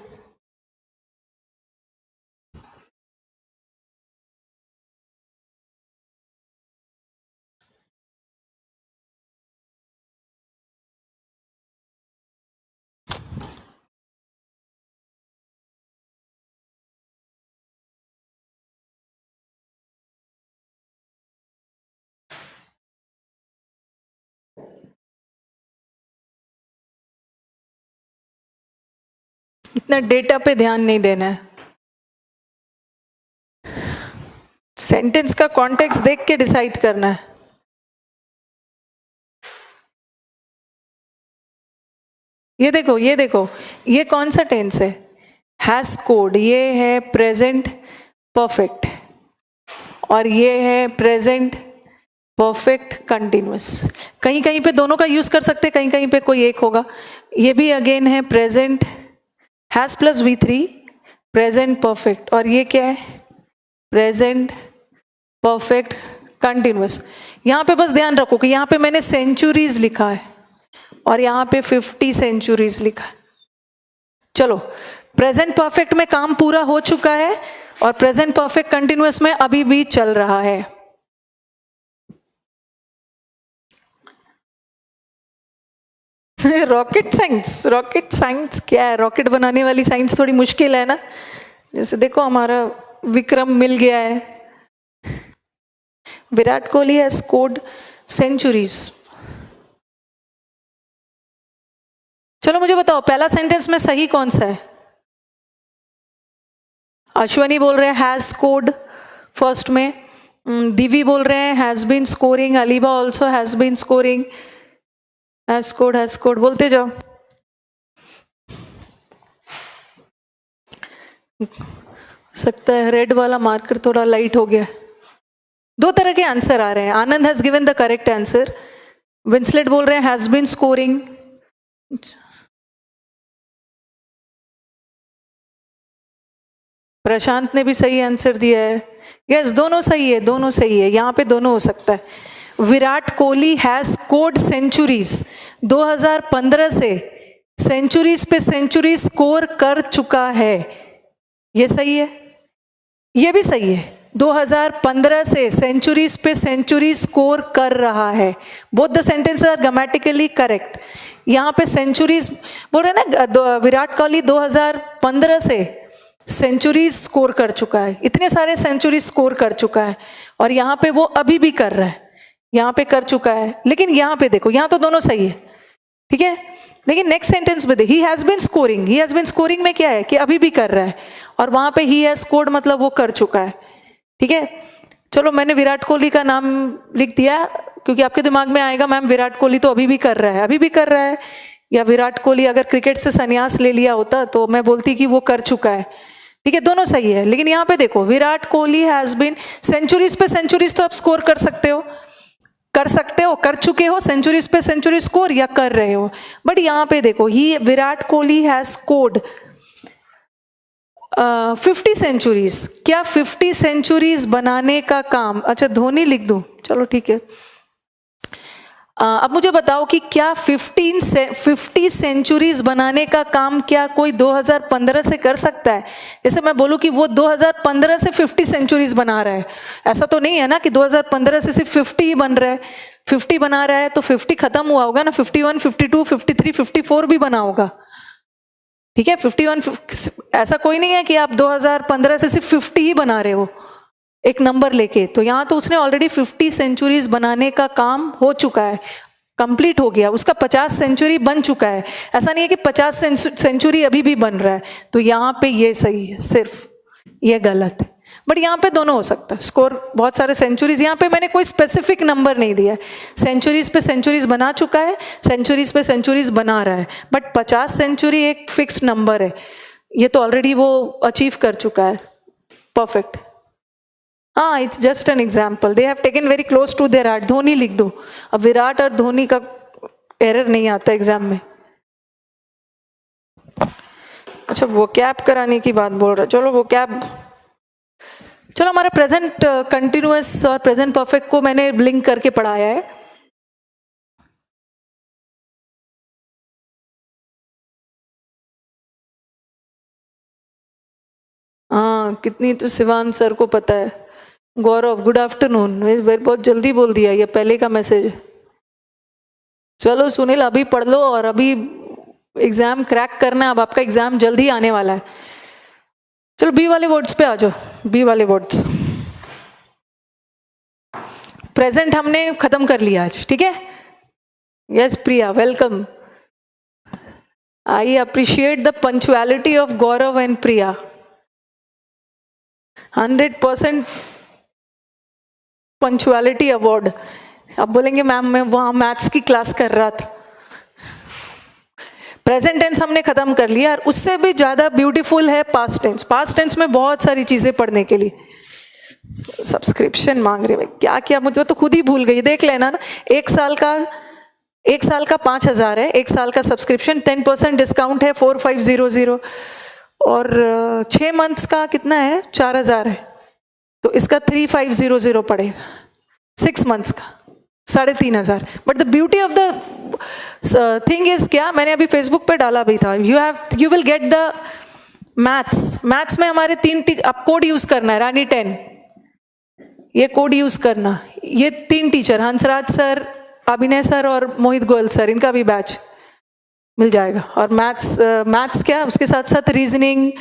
इतना डेटा पे ध्यान नहीं देना है, सेंटेंस का कॉन्टेक्स्ट देख के डिसाइड करना है। ये देखो, ये देखो, ये कौन सा टेंस है? Has code. ये है प्रेजेंट परफेक्ट, और ये है प्रेजेंट परफेक्ट कंटिन्यूअस। कहीं कहीं पे दोनों का यूज कर सकते, कहीं कहीं पे कोई एक होगा। ये भी अगेन है present has plus V3, present perfect, और ये क्या है? Present perfect continuous. यहां पे बस ध्यान रखो कि यहां पे मैंने सेंचुरीज लिखा है और यहां पे 50 सेंचुरीज लिखा है। चलो, प्रेजेंट परफेक्ट में काम पूरा हो चुका है और प्रेजेंट परफेक्ट कंटिन्यूअस में अभी भी चल रहा है। रॉकेट साइंस क्या है? रॉकेट बनाने वाली साइंस थोड़ी मुश्किल है ना। जैसे देखो हमारा विक्रम मिल गया है। Virat Kohli has scored centuries. चलो मुझे बताओ पहला सेंटेंस में सही कौन सा है? अश्वनी बोल रहे हैं हैज स्कोर्ड फर्स्ट में, दिवी बोल रहे हैं has been scoring, Aliba also has been scoring, has scored बोलते जाओ। सकता है रेड वाला मार्कर थोड़ा लाइट हो गया। दो तरह के आंसर आ रहे हैं। Anand has given the correct answer, Winslet बोल रहे हैं हैज बीन स्कोरिंग। प्रशांत ने भी सही आंसर दिया है। यस दोनों सही है, दोनों सही है, यहाँ पे दोनों हो सकता है। Virat Kohli has scored centuries, 2015 से सेंचुरीज पे सेंचुरी स्कोर कर चुका है, ये सही है। ये भी सही है, 2015 से सेंचुरीज पे सेंचुरी स्कोर कर रहा है। Both the sentences are grammatically correct. यहाँ पे सेंचुरीज बोल रहे हैं ना, विराट कोहली 2015 से सेंचुरीज स्कोर कर चुका है, इतने सारे सेंचुरी स्कोर कर चुका है, और यहाँ पे वो अभी भी कर रहा है, यहाँ पे कर चुका है। लेकिन यहाँ पे देखो, यहाँ तो दोनों सही है, ठीक है। लेकिन नेक्स्ट सेंटेंस में देखिए, he has been scoring, he has been scoring में क्या है कि अभी भी कर रहा है, और वहां पे ही हैज स्कोर्ड मतलब वो कर चुका है, ठीक है। चलो मैंने विराट कोहली का नाम लिख दिया क्योंकि आपके दिमाग में आएगा मैम विराट कोहली तो अभी भी कर रहा है, अभी भी कर रहा है, या विराट कोहली अगर क्रिकेट से संन्यास ले लिया होता तो मैं बोलती कि वो कर चुका है, ठीक है। दोनों सही है। लेकिन यहाँ पे देखो, Virat Kohli has been, centuries पे सेंचुरीज तो आप स्कोर कर सकते हो, कर चुके हो सेंचुरीज पे सेंचुरी स्कोर, या कर रहे हो। बट यहाँ पे देखो, he Virat Kohli has scored 50 centuries. क्या 50 सेंचुरीज बनाने का काम, अच्छा धोनी लिख दूं, चलो ठीक है। अब मुझे बताओ कि क्या 50 सेंचुरीज बनाने का काम क्या कोई 2015 से कर सकता है? जैसे मैं बोलूं कि वो 2015 से 50 सेंचुरीज बना रहा है, ऐसा तो नहीं है ना कि 2015 से सिर्फ 50 ही बन रहा है। 50 बना रहा है तो 50 खत्म हुआ होगा ना, 51, 52, 53, 54 भी बना होगा, ठीक है। 51, ऐसा कोई नहीं है कि आप 2015 से सिर्फ 50 ही बना रहे हो एक नंबर लेके। तो यहाँ तो उसने ऑलरेडी 50 सेंचुरीज बनाने का काम हो चुका है, कंप्लीट हो गया, उसका 50 सेंचुरी बन चुका है। ऐसा नहीं है कि 50 सेंचुरी अभी भी बन रहा है। तो यहाँ पे ये सही है, सिर्फ ये गलत है। बट यहाँ पे दोनों हो सकता है, स्कोर बहुत सारे सेंचुरीज, यहाँ पे मैंने कोई स्पेसिफिक नंबर नहीं दिया है। सेंचुरीज पे सेंचुरीज बना चुका है, सेंचुरीज पे सेंचुरीज बना रहा है, बट 50 सेंचुरी एक फिक्स्ड नंबर है, ये तो ऑलरेडी वो अचीव कर चुका है। परफेक्ट। हाँ, it's just an example, they have taken very close to their heart. Dhoni लिख दो, अब विराट और धोनी का एरर नहीं आता एग्जाम में। अच्छा वो कैप कराने की बात बोल रहा, चलो वो कैप, चलो हमारा प्रेजेंट कंटिन्यूअस और प्रेजेंट परफेक्ट को मैंने लिंक करके पढ़ाया है। हाँ, कितनी तो शिवान सर को पता है। गौरव गुड आफ्टरनून, बहुत जल्दी बोल दिया, ये पहले का मैसेज। चलो सुनील अभी पढ़ लो और अभी एग्जाम क्रैक करना है, अब आपका एग्जाम जल्दी आने वाला है। चलो बी वाले वर्ड्स पे आ जाओ, बी वाले वर्ड्स। प्रेजेंट हमने खत्म कर लिया आज, ठीक है। Yes Priya welcome. I appreciate the punctuality of Gaurav and Priya. 100% punctuality award. अब बोलेंगे मैम मैं वहां मैथ्स की क्लास कर रहा था। प्रेजेंट टेंस हमने खत्म कर लिया, और उससे भी ज्यादा ब्यूटीफुल है पास्ट टेंस। पास्ट टेंस में बहुत सारी चीजें पढ़ने के लिए। सब्सक्रिप्शन मांग रहे, क्या क्या मुझे तो खुद ही भूल गई, देख लेना ना। एक साल का 5,000 है, एक साल का सब्सक्रिप्शन, 10% डिस्काउंट है 4500, और 6 मंथ्स का कितना है 4,000 है, तो इसका 3500 पड़ेगा। 6 मंथ्स का 3,500। But the beauty of the thing is क्या, मैंने अभी फेसबुक पे डाला भी था, you will get the maths में हमारे 3 आप कोड यूज करना है, रानी 10, ये कोड यूज करना। ये 3 टीचर, हंसराज सर, अभिनय सर और मोहित गोयल सर, इनका भी बैच, मिल जाएगा। और मैथ्स क्या, उसके साथ साथ रीजनिंग,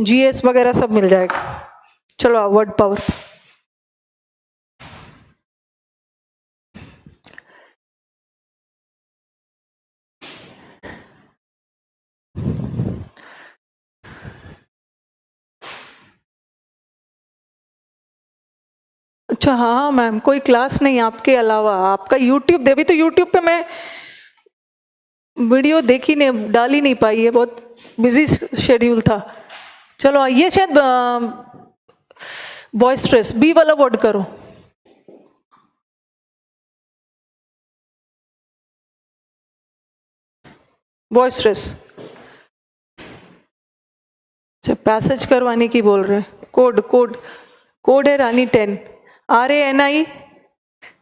जीएस वगैरह सब मिल जाएगा। चलो आओ वर्ड पावर। अच्छा हाँ मैम, कोई क्लास नहीं आपके अलावा, आपका यूट्यूब दे, अभी तो यूट्यूब पे मैं वीडियो देखी नहीं, डाल ही नहीं पाई है, बहुत बिजी शेड्यूल था। चलो आइए, शायद बॉयस्ट्रेस, बी वाला वर्ड करो। बॉयस्ट्रेस। अच्छा पैसेज करवाने की बोल रहे हैं। कोड कोड कोड है रानी 10, RANI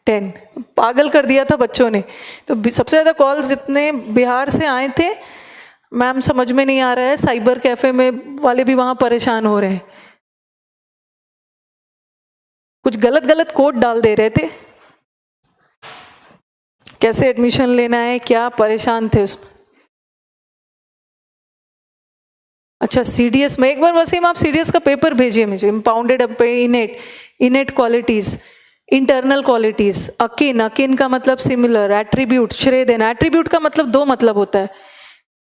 10। पागल कर दिया था बच्चों ने। तो सबसे ज़्यादा कॉल्स इतने बिहार से आए थे, मैम समझ में नहीं आ रहा है, साइबर कैफे में वाले भी वहाँ परेशान हो रहे हैं, कुछ गलत गलत कोड डाल दे रहे थे, कैसे एडमिशन लेना है क्या, परेशान थे उसमें। अच्छा CDS में एक बार वसीम आप CDS का पेपर भेजिए मुझे, impounded innate qualities, internal qualities, akin का मतलब सिमिलर, एट्रीब्यूट, श्रेय देना। एट्रीब्यूट का मतलब दो मतलब होता है,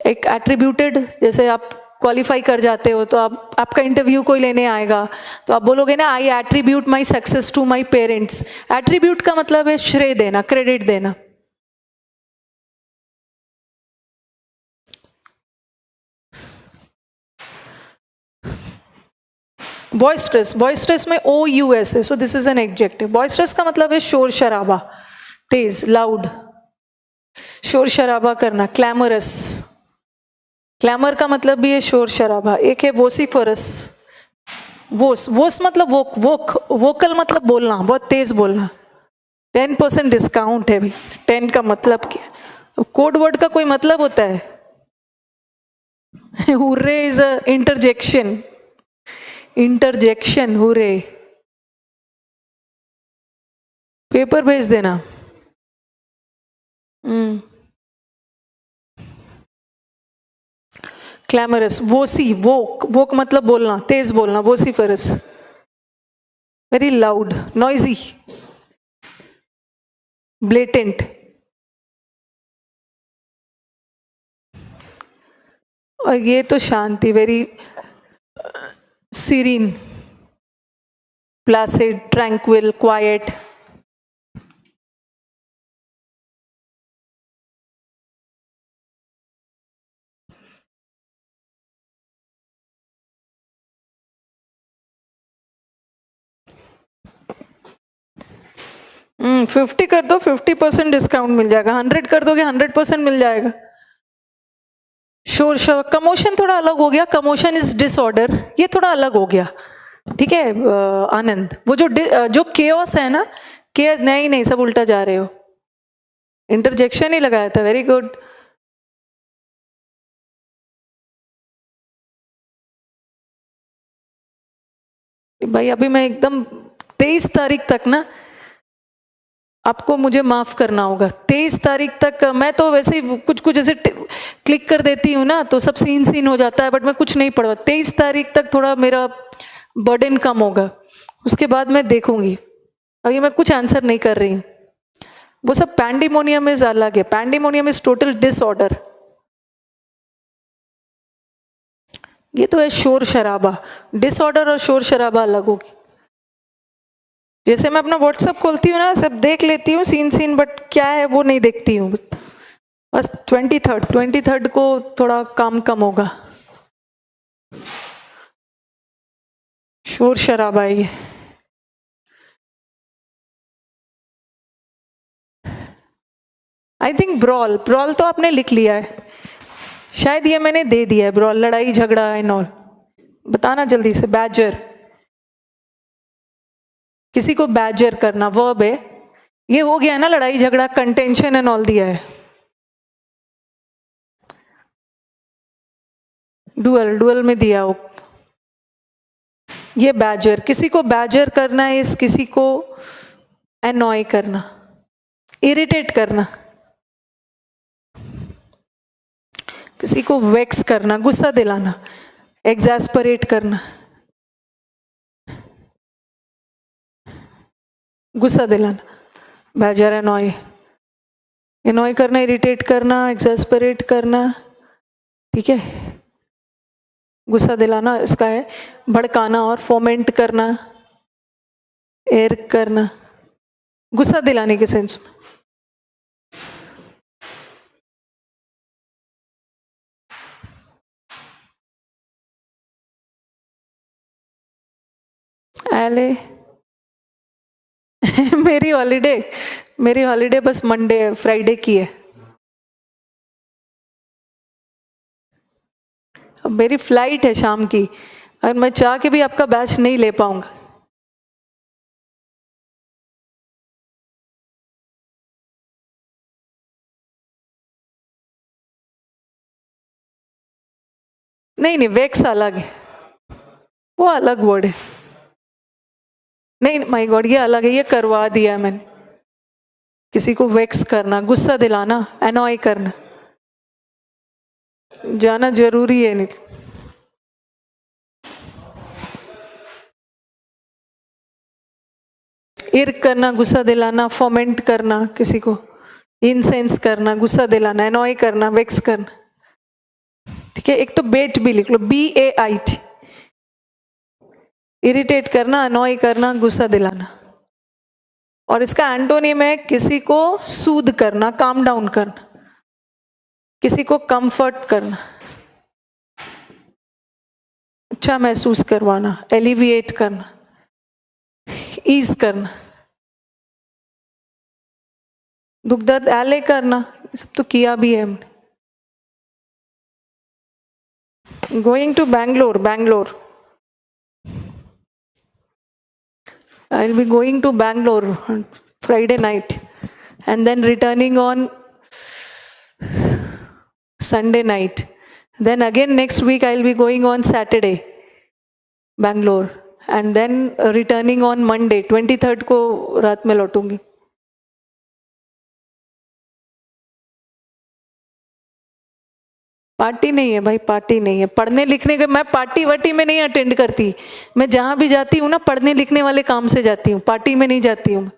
एक एट्रीब्यूटेड, जैसे आप क्वालिफाई कर जाते हो तो आपका इंटरव्यू कोई लेने आएगा तो आप बोलोगे ना I attribute my success to my parents. Attribute का मतलब है श्रेय देना, क्रेडिट देना। बॉयस्ट्रेस में OUS है, so this is an adjective. Boisterous का मतलब है शोर शराबा, तेज, लाउड, शोर शराबा करना। क्लैमरस, क्लैमर का मतलब भी है शोर शराबा। एक है वोसिफरस, वोस मतलब वोकल मतलब बोलना, बहुत तेज बोलना। 10% डिस्काउंट है भाई, 10 का मतलब क्या, कोड वर्ड का कोई मतलब होता है? Hurray is a interjection, hurray. Paper भेज देना। क्लैमरस, वोक मतलब बोलना, तेज बोलना, vociferous, very loud, noisy, blatant. और ये तो शांति, very serene, placid, tranquil, quiet. Hmm, 50 कर दो, 50% डिस्काउंट मिल जाएगा। 100 कर दोगे 100% मिल जाएगा। शोर शव, कमोशन थोड़ा अलग हो गया, कमोशन इज डिसऑर्डर, ये थोड़ा अलग हो गया, ठीक है आनंद। वो जो केओस है ना, के नहीं सब उल्टा जा रहे हो, इंटरजेक्शन ही लगाया था, वेरी गुड। भाई अभी मैं एकदम 23 तारीख तक ना, आपको मुझे माफ करना होगा। 23 तारीख तक मैं तो वैसे ही कुछ ऐसे क्लिक कर देती हूँ ना, तो सब सीन हो जाता है, बट मैं कुछ नहीं पढ़वा। 23 तारीख तक थोड़ा मेरा बर्डन कम होगा, उसके बाद मैं देखूंगी। अभी मैं कुछ आंसर नहीं कर रही हूँ, वो सब पैंडिमोनियम इज अलग है, पैंडिमोनियम इज टोटल डिसऑर्डर। ये तो है शोर शराबा, डिसऑर्डर और शोर शराबा अलग होगी। जैसे मैं अपना व्हाट्सएप खोलती हूँ ना, सब देख लेती हूँ सीन, बट क्या है वो नहीं देखती हूँ। बस 23rd को थोड़ा काम कम होगा, शोर शराबा ही। आई थिंक ब्रॉल तो आपने लिख लिया है शायद, ये मैंने दे दिया है, ब्रॉल लड़ाई झगड़ा एंड ऑल। बताना जल्दी से। बैजर, किसी को बैजर करना, वर्ब है, ये हो गया ना, लड़ाई झगड़ा, कंटेंशन एंड ऑल दिया है। डुअल में दिया हो, ये बैजर, किसी को बैजर करना इस किसी को एनॉय करना, इरिटेट करना। किसी को वेक्स करना, गुस्सा दिलाना, एग्जैस्परेट करना, गुस्सा दिलाना, बैजर एनॉय, एनॉय करना, इरिटेट करना, एग्जैस्परेट करना, ठीक है, गुस्सा दिलाना इसका है। भड़काना और फोमेंट करना, एर करना, गुस्सा दिलाने के सेंस में। एले मेरी हॉलीडे बस मंडे फ्राइडे की है। अब मेरी फ्लाइट है शाम की, और मैं चाह के भी आपका बैच नहीं ले पाऊंगा। नहीं नहीं, वेक्स अलग है, वो अलग वर्ड है। नहीं माय गॉड, ये अलग है, ये करवा दिया मैंने। किसी को वेक्स करना, गुस्सा दिलाना, एनॉय करना, जाना जरूरी है। नहीं इर्क करना, गुस्सा दिलाना, फोमेंट करना, किसी को इंसेंस करना, गुस्सा दिलाना, एनॉय करना, वेक्स करना, ठीक है। एक तो बेट भी लिख लो, BAIT, इरिटेट करना, अनॉय करना, गुस्सा दिलाना। और इसका एंटोनिम है किसी को सूद करना, काम डाउन करना, किसी को कंफर्ट करना, अच्छा महसूस करवाना, एलिविएट करना, ईज करना, दुख दर्द एले करना, ये सब तो किया भी है हमने। Going to Bangalore, I'll be going to Bangalore on Friday night and then returning on Sunday night. Then again next week I'll be going on Saturday, Bangalore, and then returning on Monday, 23rd को रात में लौटूंगी। पार्टी नहीं है भाई, पार्टी नहीं है। पढ़ने लिखने के, मैं पार्टी वार्टी में नहीं अटेंड करती। मैं जहां भी जाती हूँ ना, पढ़ने लिखने वाले काम से जाती हूँ, पार्टी में नहीं जाती हूँ।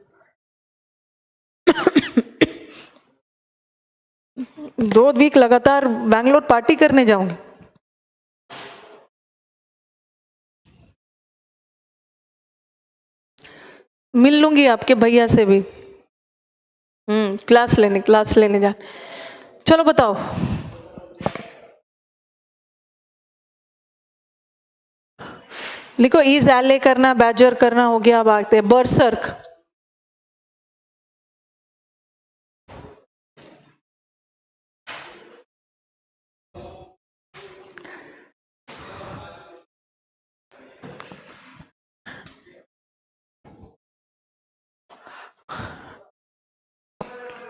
2 वीक लगातार बैंगलोर पार्टी करने जाऊंगी। मिल लूंगी आपके भैया से भी। क्लास लेने जा। चलो बताओ, लिखो इज एले करना, बैजर करना हो गया। अब आते हैं बर्सर्क।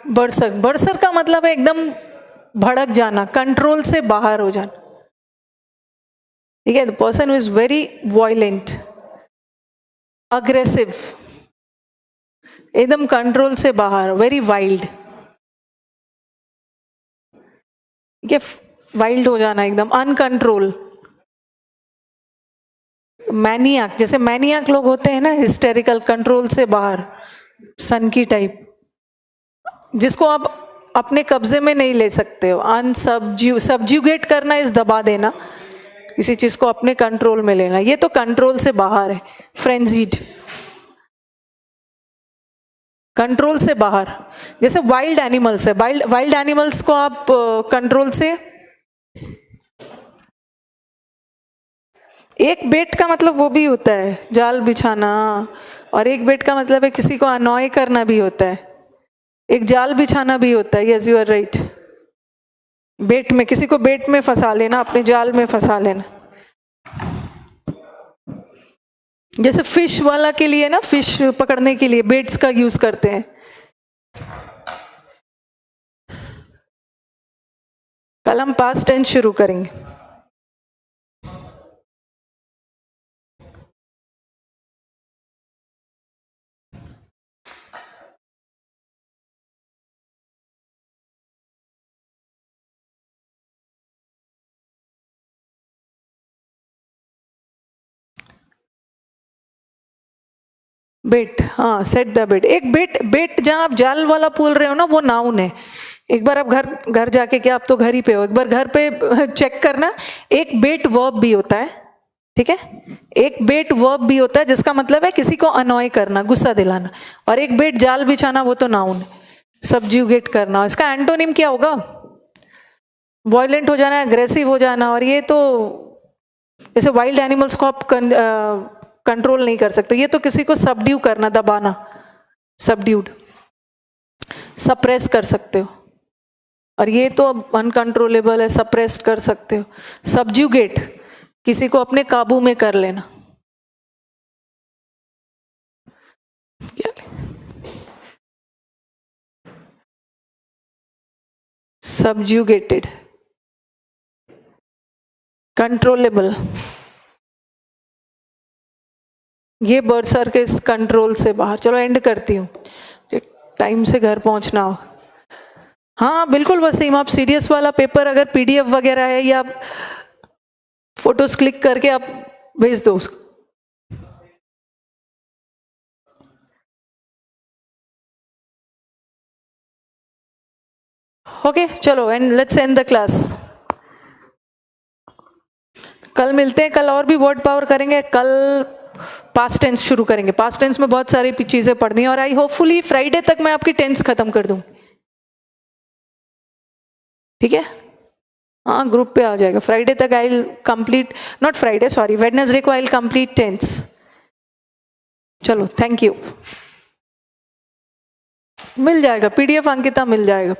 बर्सर्क का मतलब है एकदम भड़क जाना, कंट्रोल से बाहर हो जाना, ठीक है। The person who is very violent, aggressive, एकदम कंट्रोल से बाहर, वेरी वाइल्ड, ठीक है। वाइल्ड हो जाना, एकदम अनकंट्रोल। मैनियाक, जैसे मैनियाक लोग होते हैं ना, हिस्टेरिकल, कंट्रोल से बाहर, सन की टाइप, जिसको आप अपने कब्जे में नहीं ले सकते हो। सबज्यूगेट करना इस दबा देना, किसी चीज को अपने कंट्रोल में लेना, ये तो कंट्रोल से बाहर है। फ्रेंजीड, कंट्रोल से बाहर। जैसे वाइल्ड एनिमल्स है, वाइल्ड एनिमल्स को आप कंट्रोल से, एक बेट का मतलब वो भी होता है जाल बिछाना, और एक बेट का मतलब है किसी को अनॉय करना भी होता है, एक जाल बिछाना भी होता है। Yes you are right. Bet में, किसी को बेट में फंसा लेना, अपने जाल में फंसा लेना। जैसे फिश वाला के लिए ना, फिश पकड़ने के लिए बेट्स का यूज करते हैं। कल हम पास्ट टेंस शुरू करेंगे। बेट, हाँ सेट द बेट। एक बेट, बेट जहाँ आप जाल वाला बोल रहे हो ना वो नाउन है। एक बार आप घर जाके, क्या आप तो घर ही पे हो, एक बार घर पे चेक करना, एक बेट वर्ब भी होता है, ठीक है, एक बेट वर्ब भी होता है जिसका मतलब है किसी को अनॉय करना, गुस्सा दिलाना, और एक बेट जाल बिछाना वो तो नाउन है, सब्ज्यूगेट करना। इसका एंटोनिम क्या होगा? वॉयलेंट हो जाना, अग्रेसिव हो जाना। और ये तो जैसे वाइल्ड एनिमल्स को आप कंट्रोल नहीं कर सकते, ये तो किसी को सबड्यू करना, दबाना, सबड्यूड, सप्रेस कर सकते हो, और ये तो अनकंट्रोलेबल है, सप्रेस कर सकते हो। सब्ज्यूगेट, किसी को अपने काबू में कर लेना। क्या सब्ज्यूगेटेड, कंट्रोलेबल, ये बर्ड्स आर के इस कंट्रोल से बाहर। चलो एंड करती हूँ, टाइम से घर पहुंचना हो। हाँ बिल्कुल वसीम, आप सीडीएस वाला पेपर अगर पीडीएफ वगैरह है या फोटोज क्लिक करके आप भेज दो उसको। ओके चलो, and let's end the class. कल मिलते हैं, कल और भी वर्ड पावर करेंगे। कल पास्ट टेंस शुरू करेंगे, पास्ट टेंस में बहुत सारी चीजें पढ़नी है, और आई होपफुली फ्राइडे तक मैं आपकी टेंस खत्म कर दूं, ठीक है? हाँ ग्रुप पे आ जाएगा, फ्राइडे तक I will complete, not Friday sorry, Wednesday को आई विल कंप्लीट टेंस। चलो थैंक यू। मिल जाएगा पीडीएफ, अंकिता मिल जाएगा।